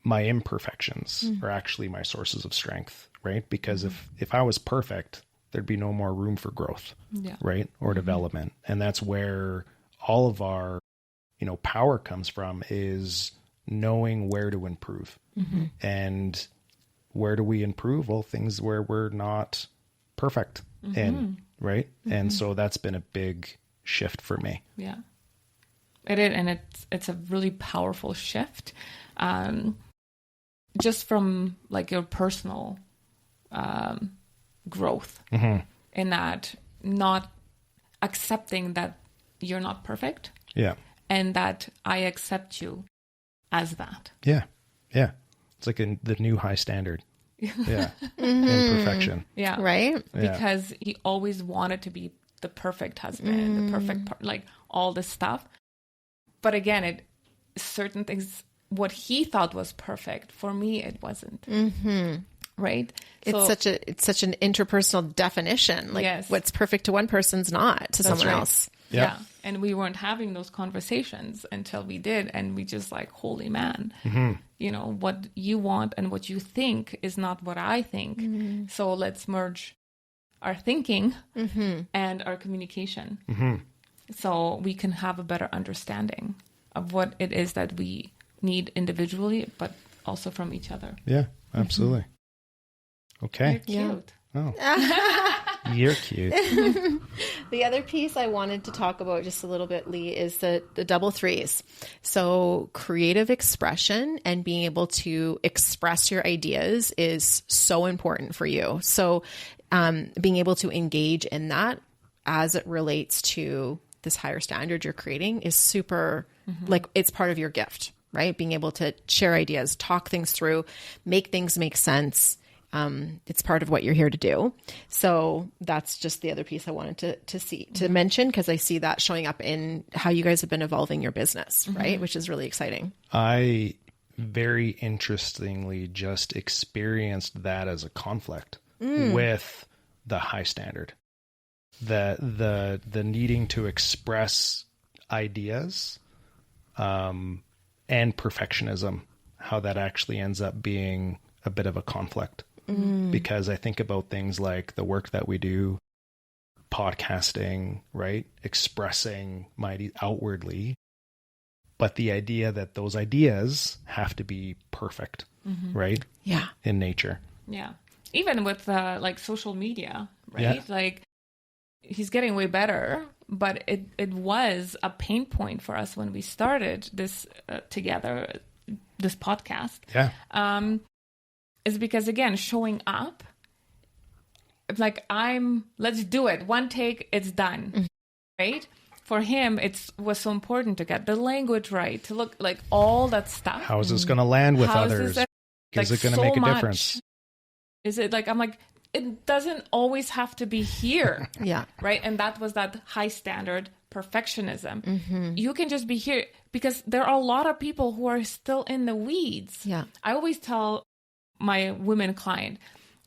my imperfections are actually my sources of strength, right? Because if I was perfect, there'd be no more room for growth, right? Or development. And that's where all of our, you know, power comes from, is knowing where to improve. And where do we improve? Well, things where we're not perfect in, right? And so that's been a big shift for me. Yeah, it is, and it's a really powerful shift, just from like your personal growth, in that not accepting that you're not perfect, and that I accept you as that. Yeah, it's like the new high standard. Yeah. Imperfection. Yeah. Right. Because he always wanted to be the perfect husband, the perfect, like all this stuff. But again, certain things, what he thought was perfect, for me, it wasn't. Right. It's such an interpersonal definition. Like what's perfect to one person's not to someone else. Yeah. And we weren't having those conversations until we did. And we just like, holy man, you know, what you want and what you think is not what I think. So let's merge our thinking and our communication so we can have a better understanding of what it is that we need individually, but also from each other. Yeah, absolutely. Okay. You're cute. Oh. You're cute. The other piece I wanted to talk about just a little bit, Lee, is the double threes. So creative expression and being able to express your ideas is so important for you. So being able to engage in that as it relates to this higher standard you're creating is super, like, it's part of your gift, right? Being able to share ideas, talk things through, make things make sense. It's part of what you're here to do. So that's just the other piece I wanted to mention, because I see that showing up in how you guys have been evolving your business, right? Which is really exciting. I very interestingly just experienced that as a conflict with the high standard, the needing to express ideas, and perfectionism, how that actually ends up being a bit of a conflict. Because I think about things like the work that we do, podcasting, right? Expressing my ideas outwardly, but the idea that those ideas have to be perfect, right? Yeah. In nature. Yeah. Even with like social media, right? Yeah. Like he's getting way better, but it was a pain point for us when we started this together, this podcast. Yeah. is because, again, showing up, like let's do it. One take, it's done. Right? For him, it was so important to get the language right, to look like all that stuff. How is this going to land with others? Is it going to make a difference? Is it like, I'm like, it doesn't always have to be here. Yeah. Right. And that was that high standard perfectionism. You can just be here, because there are a lot of people who are still in the weeds. Yeah. I always tell my women client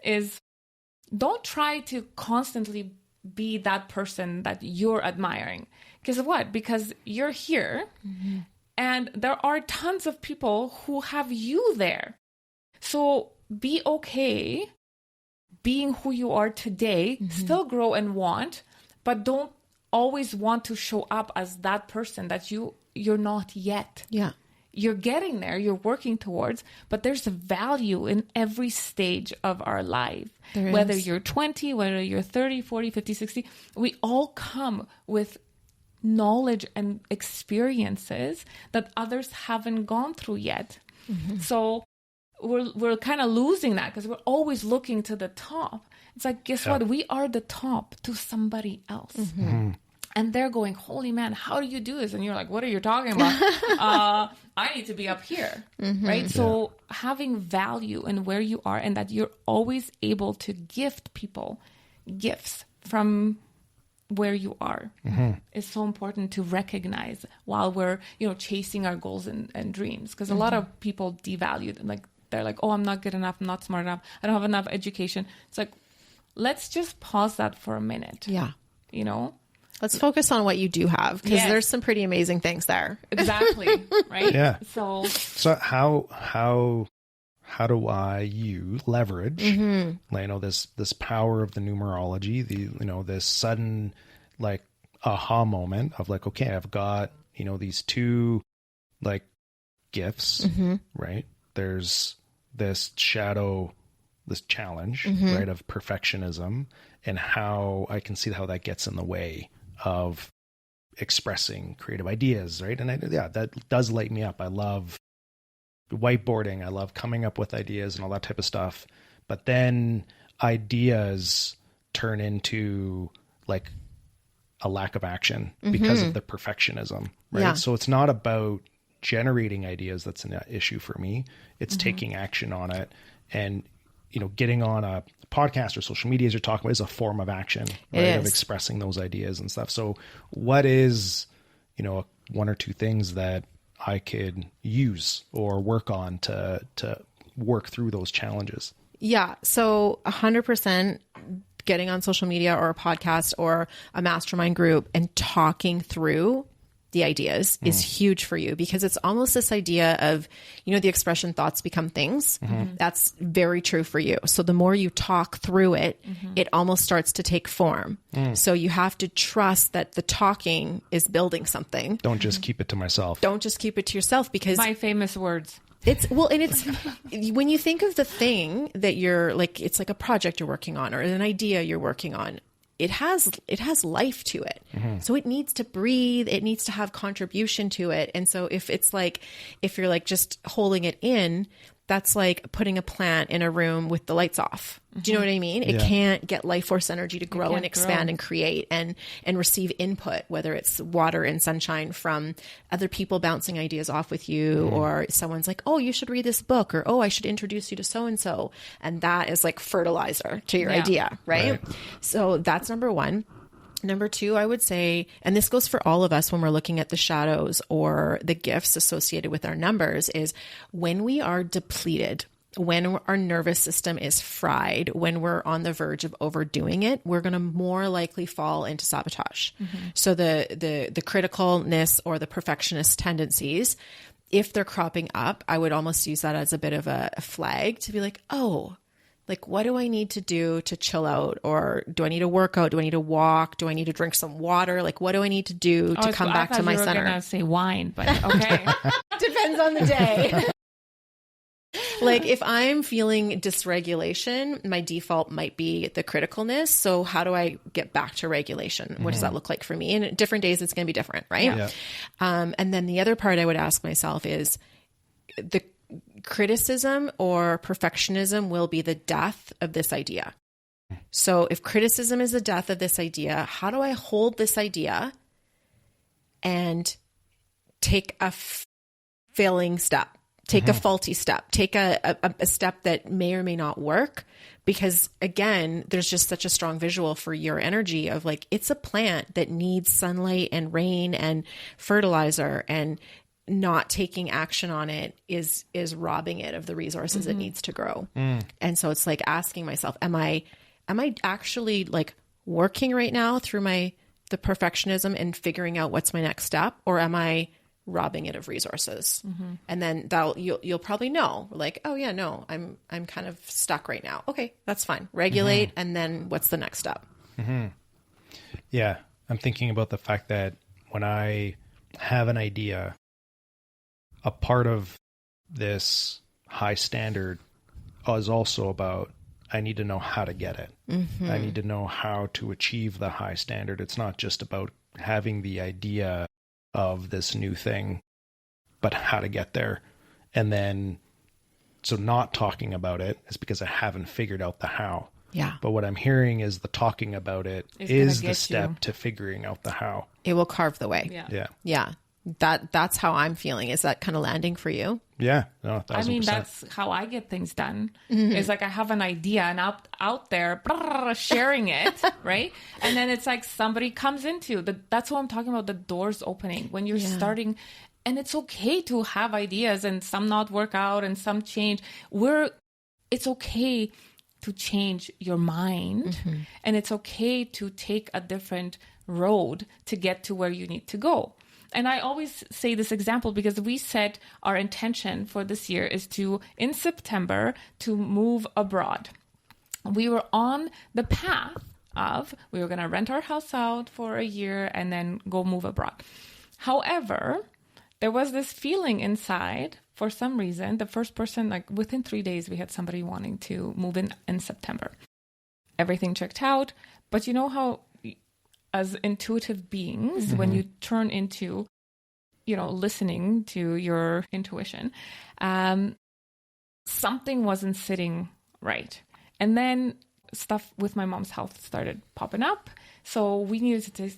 is, don't try to constantly be that person that you're admiring. Because what? Because you're here and there are tons of people who have you there. So be okay being who you are today, still grow and want, but don't always want to show up as that person that you're not yet. Yeah. You're getting there, you're working towards, but there's a value in every stage of our life. Whether you're 20, whether you're 30, 40, 50, 60, we all come with knowledge and experiences that others haven't gone through yet. So we're kind of losing that because we're always looking to the top. It's like, guess what? We are the top to somebody else. And they're going, holy man, how do you do this? And you're like, what are you talking about? I need to be up here, right? So having value in where you are, and that you're always able to gift people gifts from where you are is so important to recognize while we're, chasing our goals and dreams. Because a lot of people devalue them. Like, they're like, oh, I'm not good enough. I'm not smart enough. I don't have enough education. It's like, let's just pause that for a minute. Yeah. Let's focus on what you do have, because there's some pretty amazing things there. Exactly. Right. Yeah. So how do I leverage, this power of the numerology, this sudden like aha moment of like, okay, I've got, these two like gifts, right? There's this challenge, right, of perfectionism, and how I can see how that gets in the way of expressing creative ideas, right? And that does light me up. I love whiteboarding. I love coming up with ideas and all that type of stuff. But then ideas turn into like a lack of action because of the perfectionism, right? Yeah. So it's not about generating ideas that's an issue for me. It's taking action on it. And getting on a podcast or social media, as you're talking about, is a form of action, right? Of expressing those ideas and stuff. So what is, one or two things that I could use or work on to work through those challenges? Yeah. So 100% getting on social media or a podcast or a mastermind group and talking through the ideas is huge for you, because it's almost this idea of, the expression thoughts become things. That's very true for you. So the more you talk through it, it almost starts to take form. So you have to trust that the talking is building something. Don't just keep it to myself. Don't just keep it to yourself, because my famous words. It's when you think of the thing that you're like, it's like a project you're working on or an idea you're working on. It has life to it. So it needs to breathe. It needs to have contribution to it. And so if you're like just holding it in, that's like putting a plant in a room with the lights off. Do you know what I mean? It can't get life force energy to grow and expand and create and receive input, whether it's water and sunshine from other people bouncing ideas off with you, or someone's like, oh, you should read this book, or, oh, I should introduce you to so-and-so. And that is like fertilizer to your idea, right? So that's number one. Number two, I would say, and this goes for all of us when we're looking at the shadows or the gifts associated with our numbers, is when we are depleted, when our nervous system is fried, when we're on the verge of overdoing it, we're going to more likely fall into sabotage. So the criticalness or the perfectionist tendencies, if they're cropping up, I would almost use that as a bit of a flag to be like, oh, like, what do I need to do to chill out? Or do I need to work out? Do I need to walk? Do I need to drink some water? Like, what do I need to do to come back to my center? I thought you were going to say wine, but okay. Depends on the day. Like, if I'm feeling dysregulation, my default might be the criticalness. So how do I get back to regulation? What does that look like for me? And different days, it's going to be different, right? Yeah. And then the other part I would ask myself is criticism or perfectionism will be the death of this idea. So if criticism is the death of this idea, how do I hold this idea and take a failing step, take a faulty step, take a step that may or may not work? Because again, there's just such a strong visual for your energy of like, it's a plant that needs sunlight and rain and fertilizer, and not taking action on it is robbing it of the resources it needs to grow. And so it's like asking myself, am I actually like working right now through the perfectionism and figuring out what's my next step, or am I robbing it of resources? And then you'll probably know, like, oh yeah, no, I'm kind of stuck right now. Okay, that's fine. Regulate. And then what's the next step? Yeah. I'm thinking about the fact that when I have an idea, a part of this high standard is also about, I need to know how to get it. I need to know how to achieve the high standard. It's not just about having the idea of this new thing, but how to get there. And then, so not talking about it is because I haven't figured out the how. Yeah. But what I'm hearing is the talking about it is the step to figuring out the how. It will carve the way. Yeah. Yeah. That's how I'm feeling. Is that kind of landing for you? Yeah. No, 1000%. I mean, that's how I get things done. It's like I have an idea and out there sharing it, right? And then it's like somebody comes into that's what I'm talking about, the doors opening when you're starting. And it's okay to have ideas and some not work out and some change. It's okay to change your mind, and it's okay to take a different road to get to where you need to go. And I always say this example because we set our intention for this year is in September, to move abroad. We were on the path of, we were going to rent our house out for a year and then go move abroad. However, there was this feeling inside, for some reason, the first person, like within 3 days, we had somebody wanting to move in September. Everything checked out. But you know how, as intuitive beings, when you turn into, listening to your intuition, something wasn't sitting right. And then stuff with my mom's health started popping up. So we needed to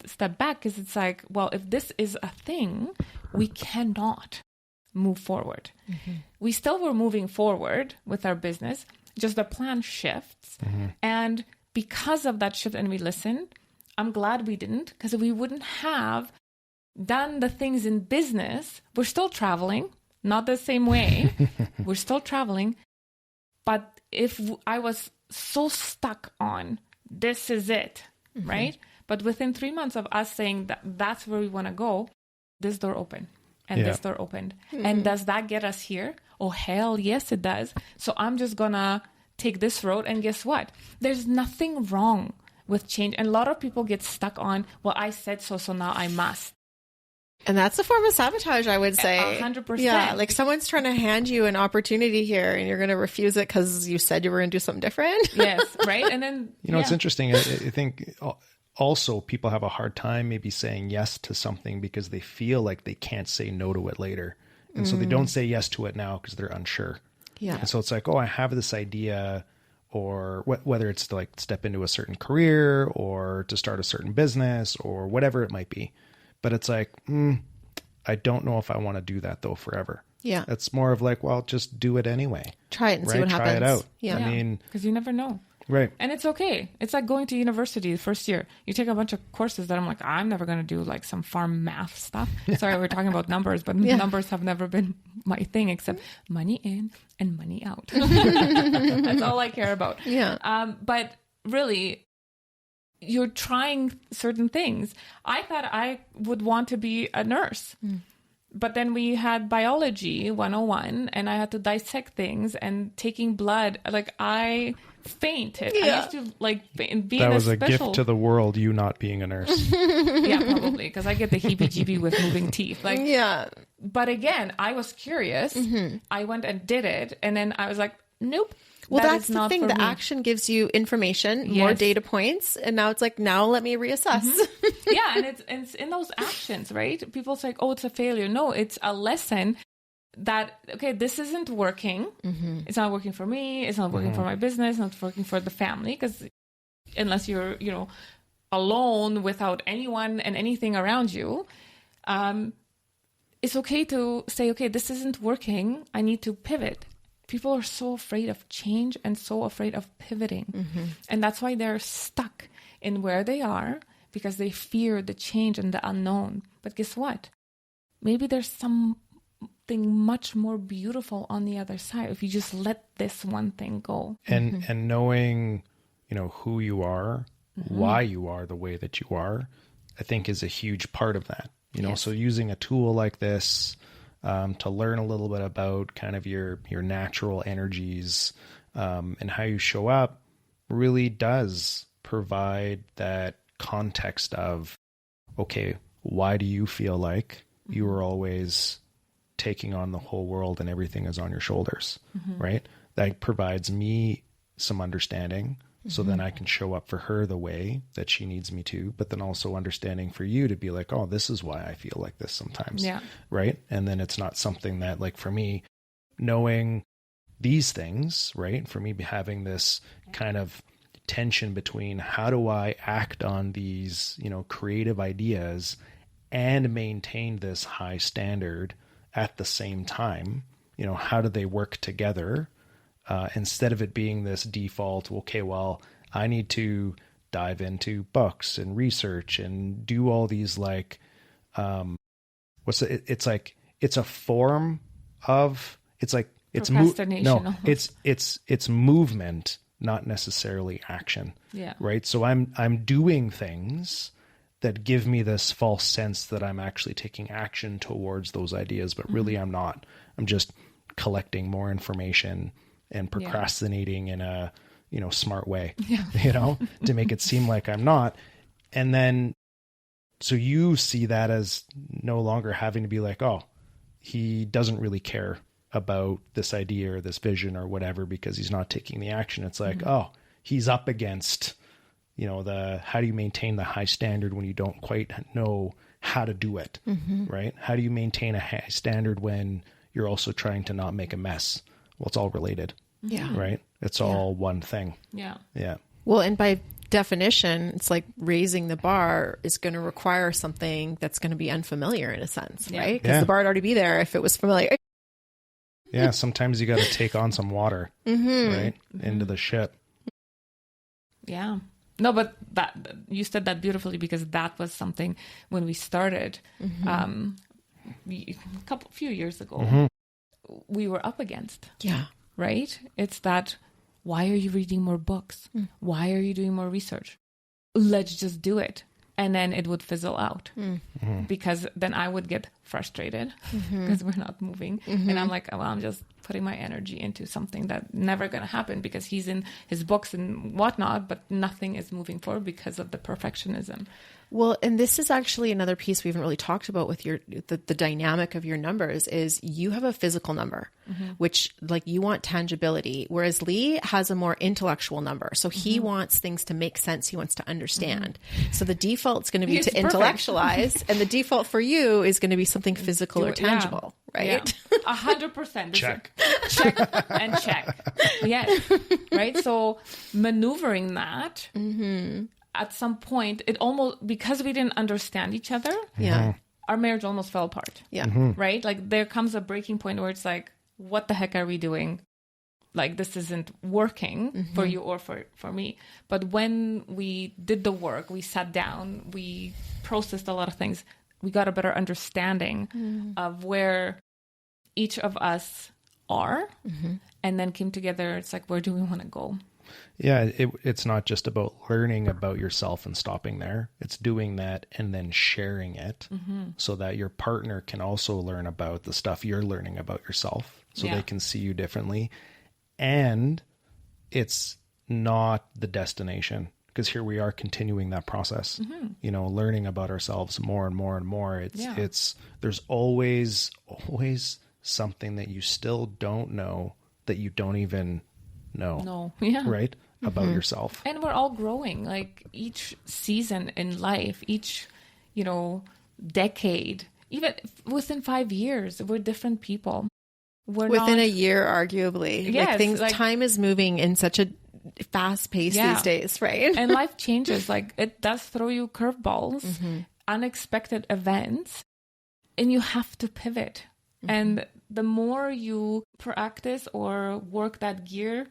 step back, because it's like, well, if this is a thing, we cannot move forward. We still were moving forward with our business, just the plan shifts. And because of that shift, and we listened, I'm glad we didn't, because we wouldn't have done the things in business. We're still traveling, not the same way. We're still traveling. But if I was so stuck on, this is it, right? But within 3 months of us saying that that's where we want to go, this door opened and this door opened. And does that get us here? Oh, hell yes, it does. So I'm just going to take this road. And guess what? There's nothing wrong with change. And a lot of people get stuck on, well, I said so, so now I must. And that's a form of sabotage, I would say. 100%. Yeah, like someone's trying to hand you an opportunity here and you're going to refuse it because you said you were going to do something different. Yes, right? And then, it's interesting. I think also people have a hard time maybe saying yes to something because they feel like they can't say no to it later. And so they don't say yes to it now because they're unsure. Yeah. And so it's like, oh, I have this idea, or whether it's to like step into a certain career or to start a certain business or whatever it might be. But it's like, I don't know if I want to do that though forever. Yeah. It's more of like, well, just do it anyway. Try it and see what happens. Try it out. Yeah. I mean, because you never know. Right. And it's okay. It's like going to university the first year. You take a bunch of courses that I'm like, I'm never going to do like some farm math stuff. Sorry, we're talking about numbers, but numbers have never been my thing, except money in and money out. That's all I care about. Yeah. But really, you're trying certain things. I thought I would want to be a nurse. But then we had biology 101 and I had to dissect things and taking blood. Like I fainted. I used to like be that was a gift to the world, you not being a nurse. Yeah, probably, because I get the heebie-jeebie with moving teeth. Like, yeah. But again, I was curious. I went and did it, and then I was like, nope. Well, that's the thing. The action gives you information, more data points, and now it's like, now let me reassess. Yeah, and it's in those actions, right? People say, oh, it's a failure. No, it's a lesson. that, okay, this isn't working. It's not working for me. It's not working for my business. It's not working for the family. Because unless you're, alone without anyone and anything around you, it's okay to say, okay, this isn't working. I need to pivot. People are so afraid of change and so afraid of pivoting. And that's why they're stuck in where they are, because they fear the change and the unknown. But guess what? Maybe there's something much more beautiful on the other side if you just let this one thing go. And knowing, who you are, why you are the way that you are, I think is a huge part of that. So using a tool like this to learn a little bit about kind of your natural energies and how you show up really does provide that context of, okay, why do you feel like you are always taking on the whole world and everything is on your shoulders, right? That provides me some understanding. So then I can show up for her the way that she needs me to, but then also understanding for you to be like, oh, this is why I feel like this sometimes. Yeah. Right. And then it's not something that, like, for me, knowing these things, right, for me having this kind of tension between how do I act on these, creative ideas and maintain this high standard at the same time, how do they work together? Instead of it being this default, okay, well, I need to dive into books and research and do all these it's a form of, it's procrastination. It's movement, not necessarily action. Yeah. Right. So I'm doing things that give me this false sense that I'm actually taking action towards those ideas, but really I'm not. I'm just collecting more information and procrastinating in a, smart way, to make it seem like I'm not. And then, so you see that as no longer having to be like, oh, he doesn't really care about this idea or this vision or whatever, because he's not taking the action. It's like, oh, he's up against, how do you maintain the high standard when you don't quite know how to do it, right? How do you maintain a high standard when you're also trying to not make a mess? Well, it's all related. Yeah. Right. It's all one thing. Yeah. Yeah. Well, and by definition, it's like raising the bar is going to require something that's going to be unfamiliar in a sense, right? Because the bar would already be there if it was familiar. Yeah. Sometimes you got to take on some water, right? Into the ship. Yeah. No, but that you said that beautifully, because that was something when we started few years ago, we were up against. Yeah. Right? It's that, why are you reading more books? Why are you doing more research? Let's just do it. And then it would fizzle out because then I would get frustrated because we're not moving. And I'm like, well, I'm just putting my energy into something that never going to happen because he's in his books and whatnot, but nothing is moving forward because of the perfectionism. Well, and this is actually another piece we haven't really talked about with the dynamic of your numbers is you have a physical number, which like you want tangibility, whereas Lee has a more intellectual number. So he wants things to make sense. He wants to understand. So the default is going to be to intellectualize, and the default for you is going to be something physical or tangible, right? 100%. Check. Check and check. Yes. Right. So maneuvering that. At some point, it almost, because we didn't understand each other, our marriage almost fell apart. Yeah. Right? Like there comes a breaking point where it's like, what the heck are we doing? Like this isn't working for you or for me. But when we did the work, we sat down, we processed a lot of things, we got a better understanding of where each of us are, and then came together. It's like, where do we want to go? Yeah, it's not just about learning about yourself and stopping there. It's doing that and then sharing it so that your partner can also learn about the stuff you're learning about yourself, so they can see you differently. And it's not the destination, because here we are continuing that process, learning about ourselves more and more and more. It's there's always something that you still don't know, that you don't even know. Right? About yourself. And we're all growing. Like each season in life, each, decade, even within 5 years, we're different people. within a year, arguably. Yes, time is moving in such a fast pace these days, right? And life changes. Like, it does throw you curveballs, unexpected events, and you have to pivot. And the more you practice or work that gear,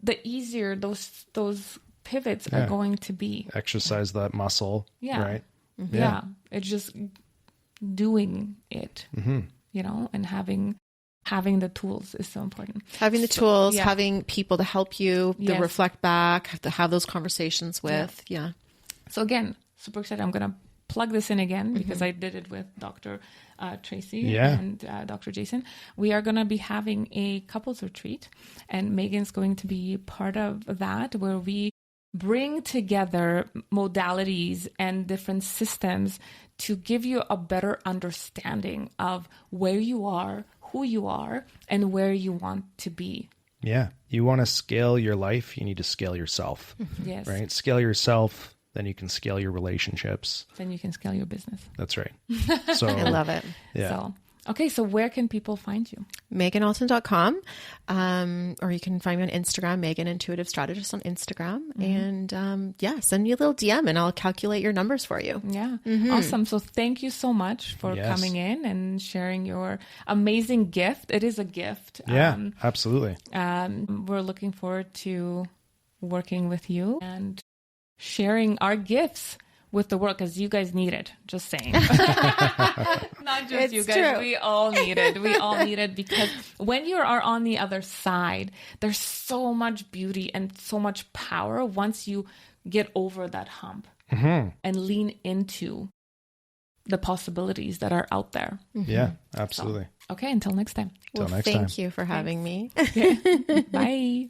the easier those pivots are going to be. Exercise that muscle. Yeah. Right. Yeah. It's just doing it, you know, and having the tools is so important. Having the tools, having people to help you, to reflect back, to have those conversations with. Yeah. So again, super excited. I'm going to plug this in again because I did it with Dr. Tracy and Dr. Jason. We are going to be having a couples retreat, and Meaghan's going to be part of that, where we bring together modalities and different systems to give you a better understanding of where you are, who you are, and where you want to be. Yeah. You want to scale your life, you need to scale yourself. Yes. Right? Scale yourself, then you can scale your relationships. Then you can scale your business. That's right. So I love it. Yeah. So where can people find you? MeaghanAlton.com. Or you can find me on Instagram, Meaghan Intuitive Strategist on Instagram. And send me a little DM and I'll calculate your numbers for you. Yeah. Awesome. So thank you so much for coming in and sharing your amazing gift. It is a gift. Yeah, absolutely. We're looking forward to working with you and sharing our gifts with the world, because you guys need it. Just saying. Not just you guys. True. We all need it. We all need it, because when you are on the other side, there's so much beauty and so much power once you get over that hump and lean into the possibilities that are out there. Yeah, absolutely. So, okay, until next time. Thank you for having me. Bye.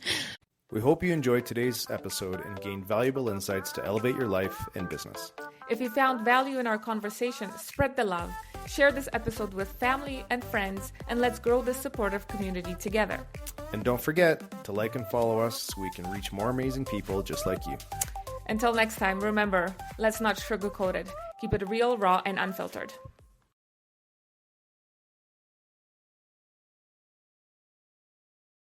We hope you enjoyed today's episode and gained valuable insights to elevate your life and business. If you found value in our conversation, spread the love. Share this episode with family and friends, and let's grow this supportive community together. And don't forget to like and follow us so we can reach more amazing people just like you. Until next time, remember, let's not sugarcoat it. Keep it real, raw, and unfiltered.